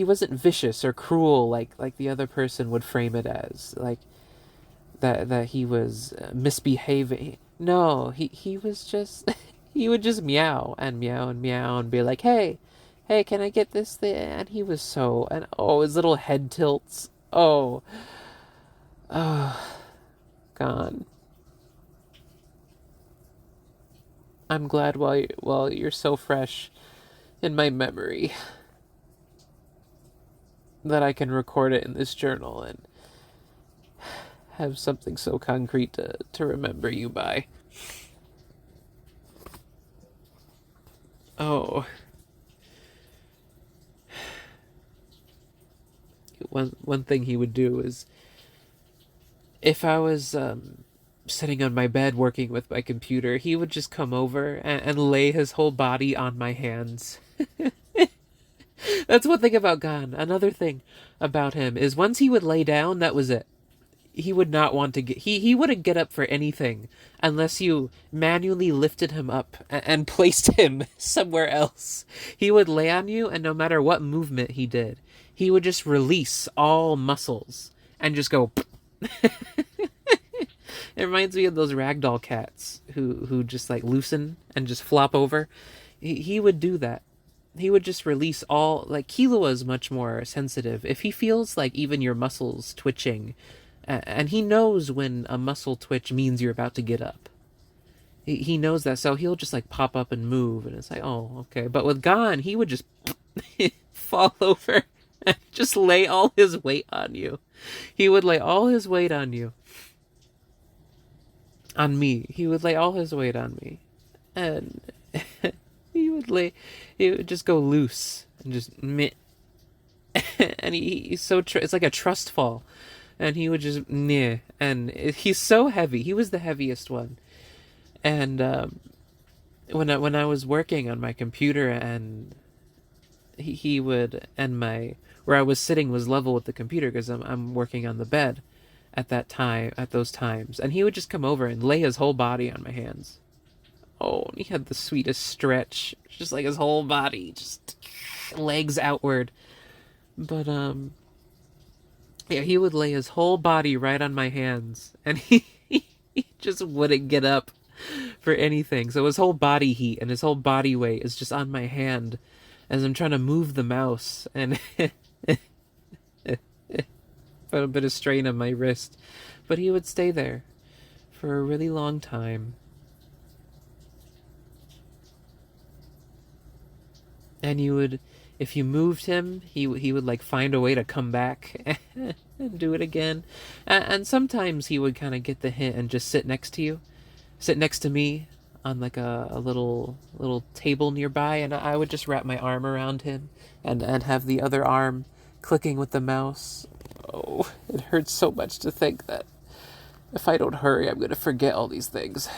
wasn't vicious or cruel like the other person would frame it as, like that he was misbehaving. No, he was just he would just meow and meow and meow and be like, hey, can I get this thing? And he was his little head tilts. Oh, Gone. I'm glad while you're so fresh in my memory that I can record it in this journal and have something so concrete to remember you by. Oh. One thing he would do is, if I was sitting on my bed working with my computer, he would just come over and lay his whole body on my hands. That's one thing about Gon. Another thing about him is once he would lay down, that was it. He would not want to get... He wouldn't get up for anything unless you manually lifted him up and placed him somewhere else. He would lay on you, and no matter what movement he did, he would just release all muscles and just go... It reminds me of those ragdoll cats who just like loosen and just flop over. He would do that. He would just release all... Like, Killua is much more sensitive. If he feels like even your muscles twitching, And he knows when a muscle twitch means you're about to get up. He knows that, so he'll just like pop up and move, and it's like, oh, okay. But with Gon, he would just fall over and just lay all his weight on you. He would lay all his weight on you. On me. He would lay all his weight on me. And he would just go loose and just meh. And he's so, it's like a trust fall. And he would just, meh. And he's so heavy. He was the heaviest one. And when I was working on my computer, and he would, and my, where I was sitting was level with the computer because I'm working on the bed at that time, at those times, and he would just come over and lay his whole body on my hands. Oh, and he had the sweetest stretch, just like his whole body, just legs outward. But yeah, he would lay his whole body right on my hands, and he just wouldn't get up for anything. So his whole body heat and his whole body weight is just on my hand as I'm trying to move the mouse, and put a bit of strain on my wrist. But he would stay there for a really long time. And you would, if you moved him, he would like find a way to come back and do it again. And sometimes he would kind of get the hint and just sit next to you, sit next to me on like a little table nearby, and I would just wrap my arm around him and have the other arm clicking with the mouse. Oh, it hurts so much to think that if I don't hurry, I'm gonna forget all these things.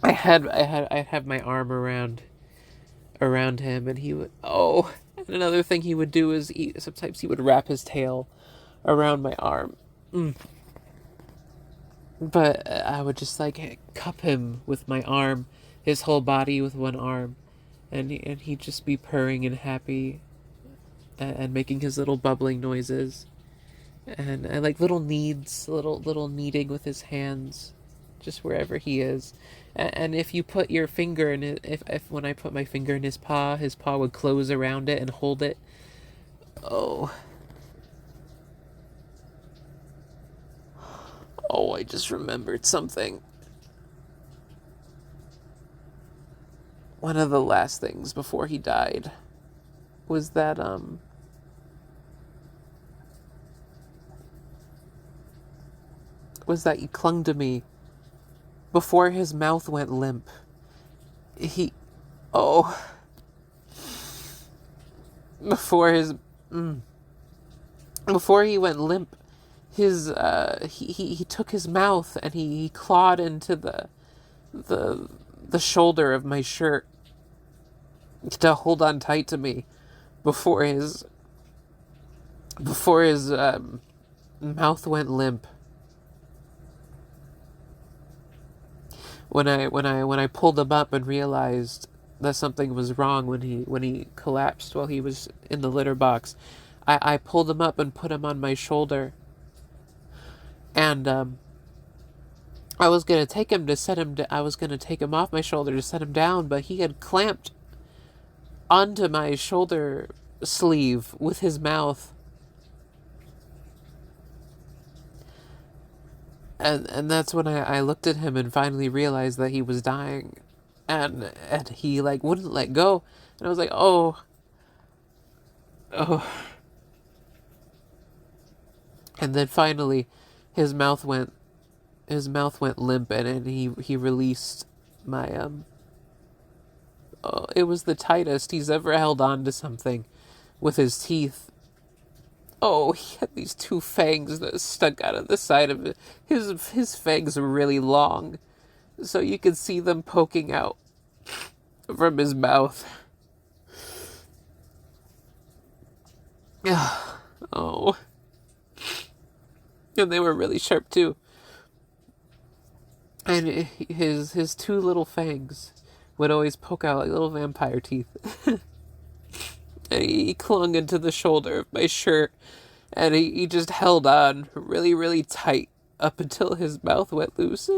I'd have my arm around him, and he would, oh, and another thing he would do is sometimes he would wrap his tail around my arm. But I would just like cup him with my arm, his whole body with one arm, and he'd just be purring and happy, and making his little bubbling noises, and like little kneads, little kneading with his hands, just wherever he is. And if you put your finger in it, if when I put my finger in his paw would close around it and hold it. Oh. Oh, I just remembered something. One of the last things before he died was that he clung to me before his mouth went limp. He, oh, before he went limp, his he took his mouth and he clawed into the shoulder of my shirt to hold on tight to me before his mouth went limp. When I pulled him up and realized that something was wrong when he collapsed while he was in the litter box, I pulled him up and put him on my shoulder, and I was gonna take him to set him. I was gonna take him off my shoulder to set him down, but he had clamped onto my shoulder sleeve with his mouth. And that's when I looked at him and finally realized that he was dying, and he like wouldn't let go, and I was like, oh. And then finally his mouth went limp, and he released my oh, it was the tightest he's ever held on to something with his teeth. Oh, he had these two fangs that stuck out of the side of it. His fangs were really long, so you could see them poking out from his mouth. Oh. And they were really sharp too. And his two little fangs would always poke out like little vampire teeth. And he clung into the shoulder of my shirt, and he just held on really, really tight up until his mouth went loose.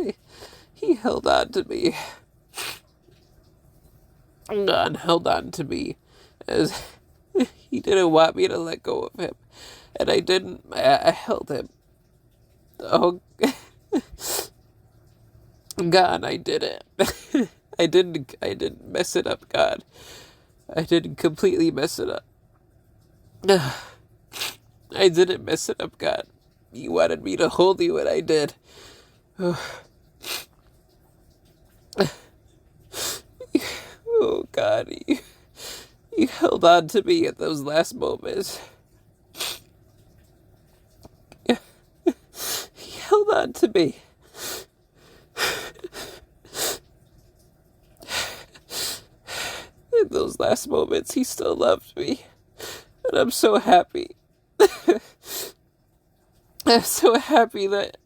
He held on to me. And held on to me as He didn't want me to let go of him. And I didn't. I held him. Oh, God, I did it. I didn't mess it up, God. I didn't completely mess it up. I didn't mess it up, God. You wanted me to hold you, and I did. Oh, God, you held on to me at those last moments. He held on to me. In those last moments, he still loved me. And I'm so happy. I'm so happy that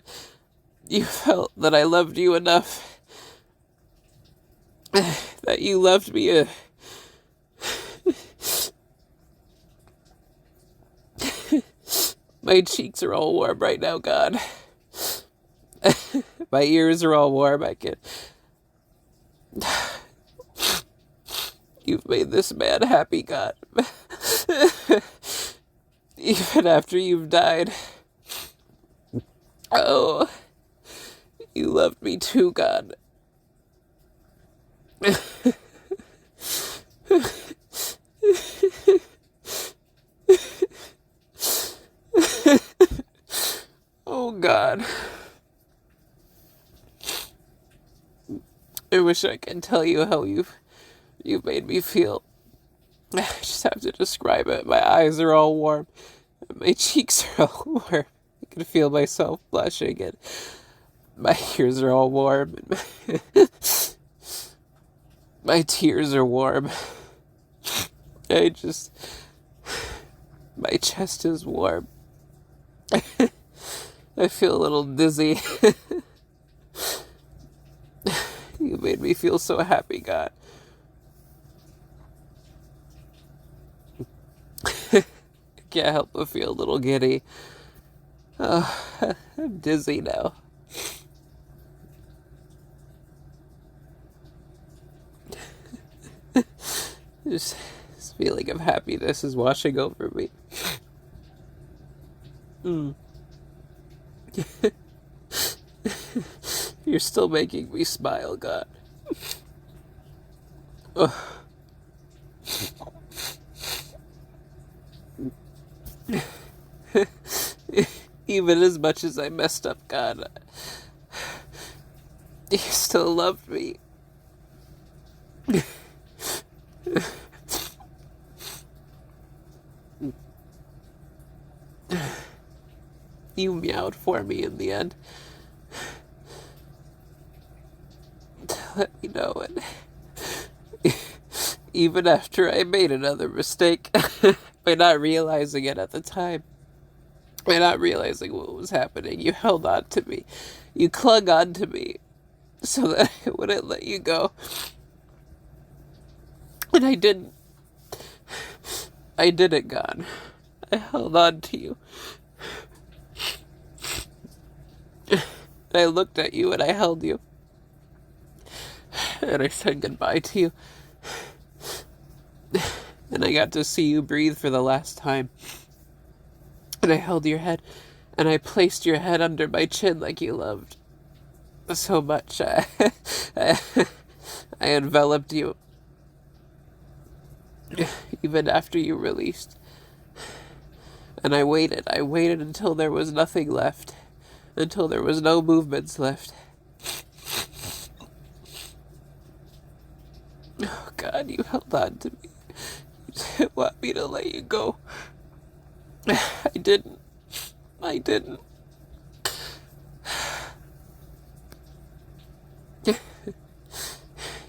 you felt that I loved you enough. That you loved me. My cheeks are all warm right now, God. My ears are all warm. I can. You've made this man happy, God. Even after you've died. Oh, you loved me too, God. Oh, God. I wish I could tell you how you've made me feel. I just have to describe it. My eyes are all warm. My cheeks are all warm. I can feel myself blushing, and my ears are all warm. And my tears are warm. My chest is warm. I feel a little dizzy. You made me feel so happy, God. I can't help but feel a little giddy. Oh, I'm dizzy now. This feeling of happiness is washing over me. You're still making me smile, God. Even as much as I messed up, God, you still loved me. You meowed for me in the end. To let me know it. Even after I made another mistake, by not realizing it at the time, by not realizing what was happening, you held on to me. You clung on to me so that I wouldn't let you go. And I didn't. I didn't, God. I held on to you. And I looked at you and I held you. And I said goodbye to you. And I got to see you breathe for the last time. And I held your head. And I placed your head under my chin like you loved so much. I enveloped you. Even after you released. And I waited until there was nothing left. Until there was no movements left. Oh, God, you held on to me. You didn't want me to let you go. I didn't.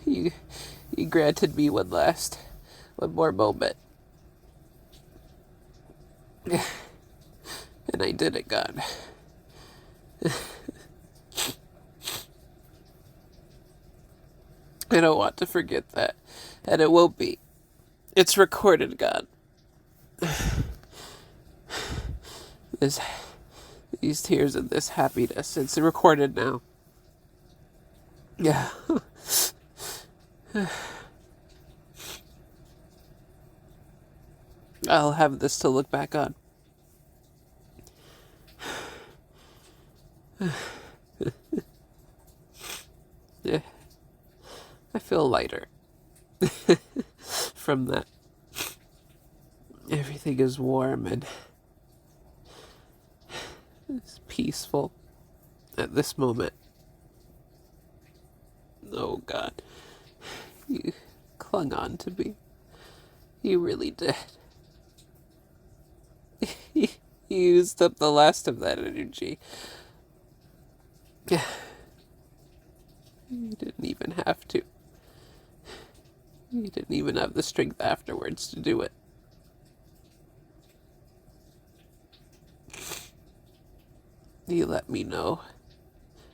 You granted me one more moment. And I did it, God. I don't want to forget that. And it won't be. It's recorded, God. These tears and this happiness. It's recorded now. Yeah. I'll have this to look back on. Yeah, I feel lighter from that. Everything is warm and it's peaceful at this moment. Oh God, you clung on to me. You really did. You used up the last of that energy. You didn't even have to. You didn't even have the strength afterwards to do it. You let me know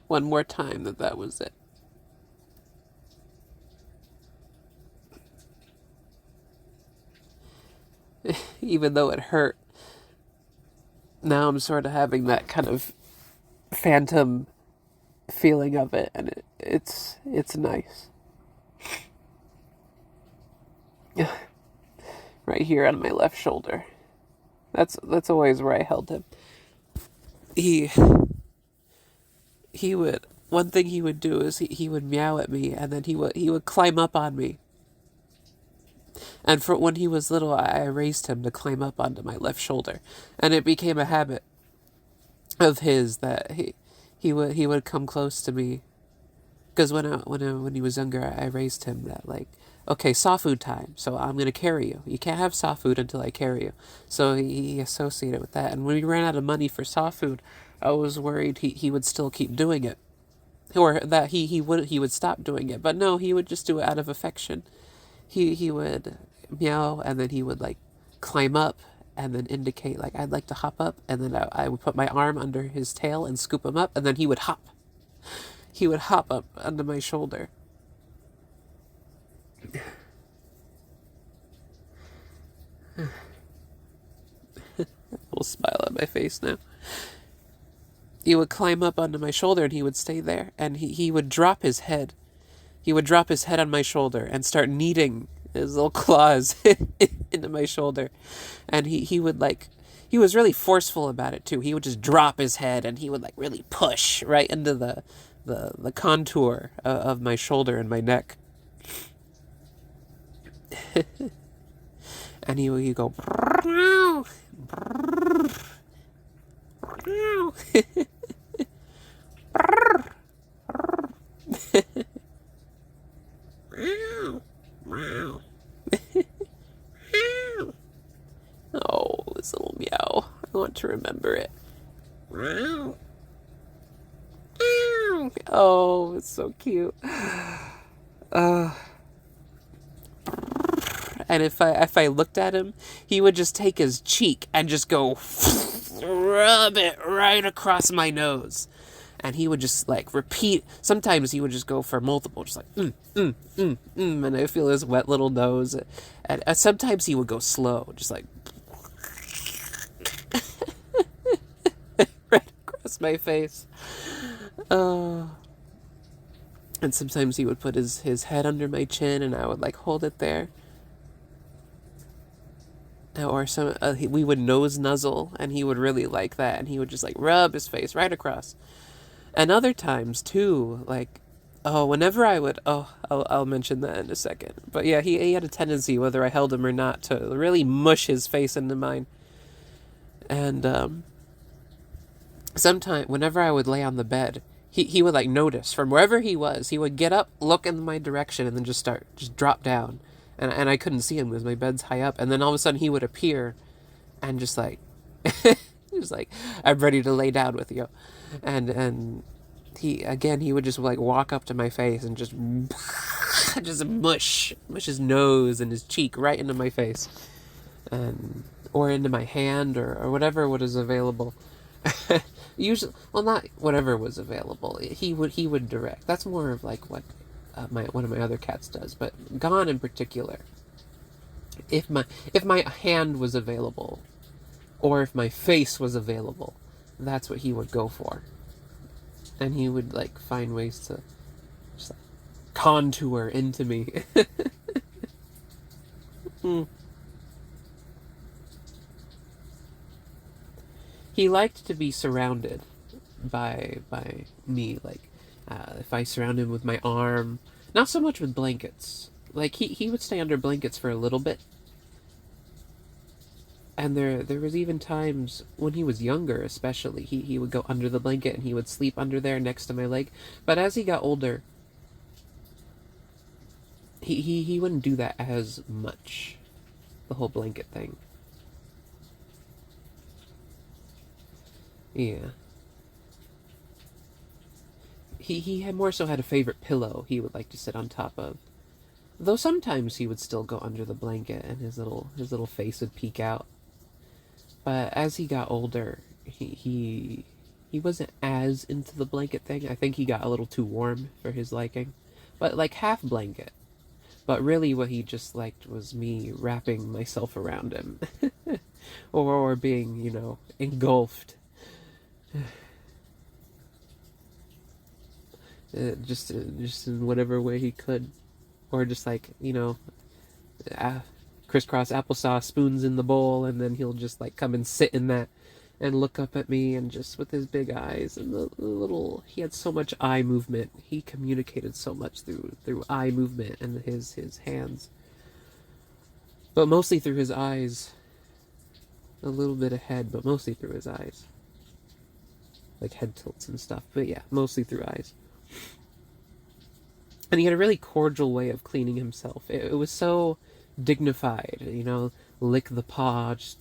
one more time that that was it. Even though it hurt, now I'm sort of having that kind of phantom feeling of it, and it's nice. Right here on my left shoulder. That's always where I held him. He would, one thing he would do is he would meow at me, and then he would climb up on me. And for when he was little, I raised him to climb up onto my left shoulder, and it became a habit of his that he would come close to me. Because when he was younger, I raised him that, like, okay, soft food time, so I'm gonna carry you. You can't have soft food until I carry you. So he associated with that. And when we ran out of money for soft food, I was worried he would still keep doing it, or that he would stop doing it. But no, he would just do it out of affection. He would meow, and then he would like climb up and then indicate like I'd like to hop up, and then I would put my arm under his tail and scoop him up, and then he would hop. He would hop up under my shoulder. Little smile on my face now. He would climb up onto my shoulder and he would stay there, and he would drop his head. He would drop his head on my shoulder and start kneading his little claws into my shoulder. And he would like, he was really forceful about it too. He would just drop his head and he would like really push right into the contour of my shoulder and my neck. And he would go, oh, this little meow. I want to remember it. Oh, it's so cute. And if I looked at him, he would just take his cheek and just go rub it right across my nose. And he would just like repeat. Sometimes he would just go for multiple, just like and I feel his wet little nose. And sometimes he would go slow, just like right across my face. And sometimes he would put his head under my chin, and I would like hold it there. Or we would nose nuzzle, and he would really like that, and he would just like rub his face right across. And other times too, like, whenever I would, I'll mention that in a second. But yeah, he had a tendency, whether I held him or not, to really mush his face into mine. And sometimes, whenever I would lay on the bed, he would like notice from wherever he was. He would get up, look in my direction, and then just drop down. And I couldn't see him because my bed's high up. And then all of a sudden he would appear and just like, just like, I'm ready to lay down with you. And he would just like walk up to my face and just mush his nose and his cheek right into my face. Or into my hand or whatever was available. Usually, well, not whatever was available. He would direct. That's more of like what one of my other cats does, but Gon in particular, if my hand was available, or if my face was available, that's what he would go for, and he would like find ways to just like contour into me. He liked to be surrounded by me. Like, if I surround him with my arm, not so much with blankets. Like, he would stay under blankets for a little bit. And there was even times when he was younger, especially, he would go under the blanket and he would sleep under there next to my leg. But as he got older, he wouldn't do that as much. The whole blanket thing. Yeah. He had more so had a favorite pillow he would like to sit on top of. Though sometimes he would still go under the blanket and his little face would peek out. But as he got older, he wasn't as into the blanket thing. I think he got a little too warm for his liking. But like half blanket. But really what he just liked was me wrapping myself around him. Or being, engulfed. Just in whatever way he could. Or just like, crisscross applesauce spoons in the bowl, and then he'll just like come and sit in that and look up at me, and just with his big eyes and the little, he had so much eye movement. He communicated so much through eye movement and his hands, but mostly through his eyes. A little bit of head, but mostly through his eyes, like head tilts and stuff. But yeah, mostly through eyes. And he had a really cordial way of cleaning himself. It was so dignified, lick the paw, just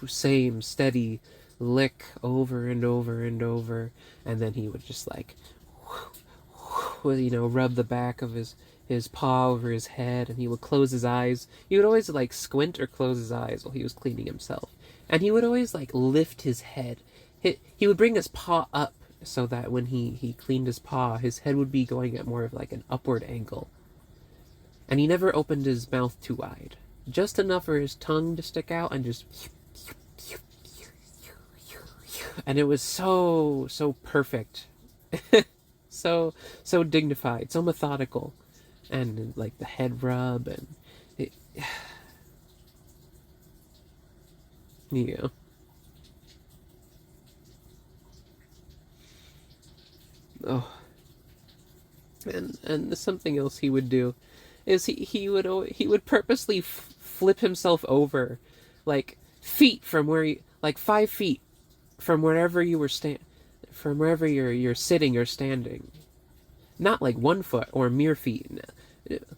same steady lick over and over and over, and then he would just like, rub the back of his paw over his head, and he would close his eyes. He would always like squint or close his eyes while he was cleaning himself, and he would always like lift his head. He would bring his paw up so that when he cleaned his paw, his head would be going at more of like an upward angle. And he never opened his mouth too wide. Just enough for his tongue to stick out and just... And it was so perfect. so dignified, so methodical. And like the head rub and... Yeah. Oh. And something else he would do is he would purposely flip himself over, like feet from where you, like 5 feet from wherever you were from wherever you're sitting or standing, not like 1 foot or mere feet,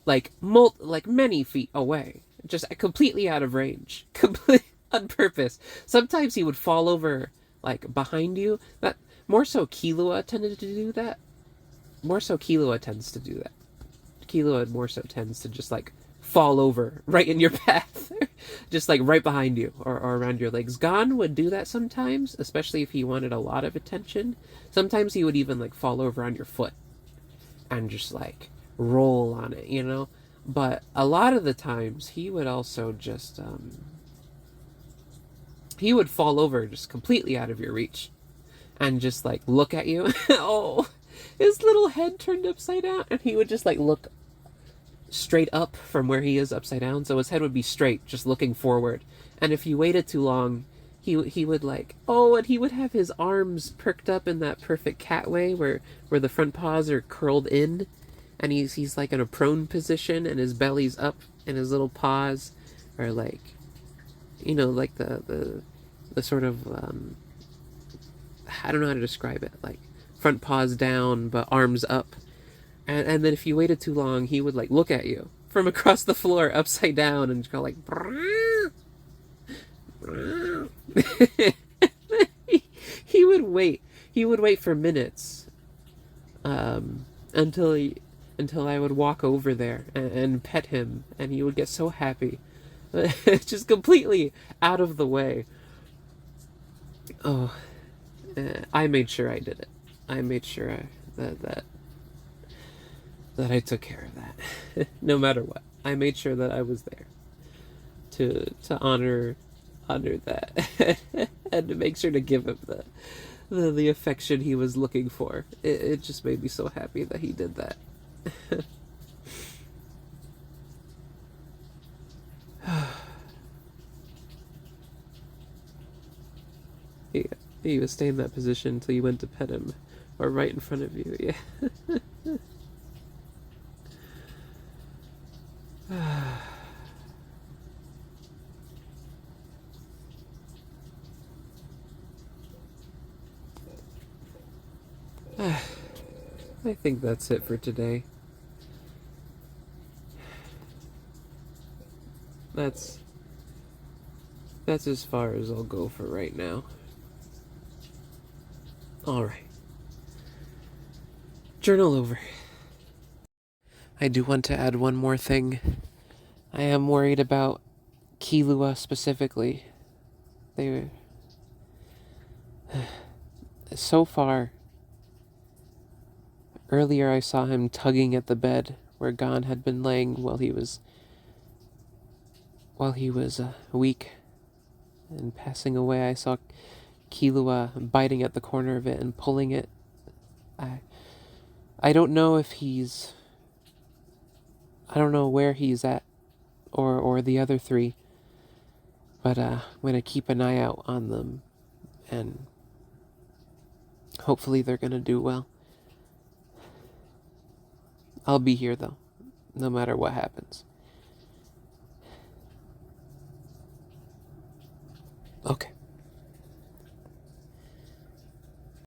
like many feet away, just completely out of range, complete on purpose. Sometimes he would fall over like behind you. That more so Killua tended to do that. More so Killua tends to do that. Killua more so tends to just like fall over right in your path. Just like right behind you or around your legs. Gon would do that sometimes, especially if he wanted a lot of attention. Sometimes he would even like fall over on your foot and just like roll on it, But a lot of the times he would also just he would fall over just completely out of your reach and just like look at you. Oh, his little head turned upside down, and he would just like look straight up from where he is upside down, so his head would be straight, just looking forward. And if you waited too long, he would like, and he would have his arms perked up in that perfect cat way where the front paws are curled in, and he's like in a prone position, and his belly's up, and his little paws are like, like the sort of I don't know how to describe it, like front paws down but arms up. And then if you waited too long, he would like look at you from across the floor upside down and go like he would wait for minutes until I would walk over there and pet him, and he would get so happy. Just completely out of the way. I made sure I did it. I made sure that I took care of that. No matter what, I made sure that I was there to honor that and to make sure to give him the affection he was looking for. It just made me so happy that he did that. Yeah, he was staying in that position until you went to pet him, or right in front of you. Yeah. I think that's it for today. That's that's as far as I'll go for right now. All right. Journal over. I do want to add one more thing. I am worried about Kilua specifically. They so far earlier I saw him tugging at the bed where Gon had been laying while he was weak and passing away. I saw Kilua biting at the corner of it and pulling it. I I don't know if he's I don't know where he's at or the other three, but I'm gonna keep an eye out on them and hopefully they're gonna do well. I'll be here though, no matter what happens. Okay.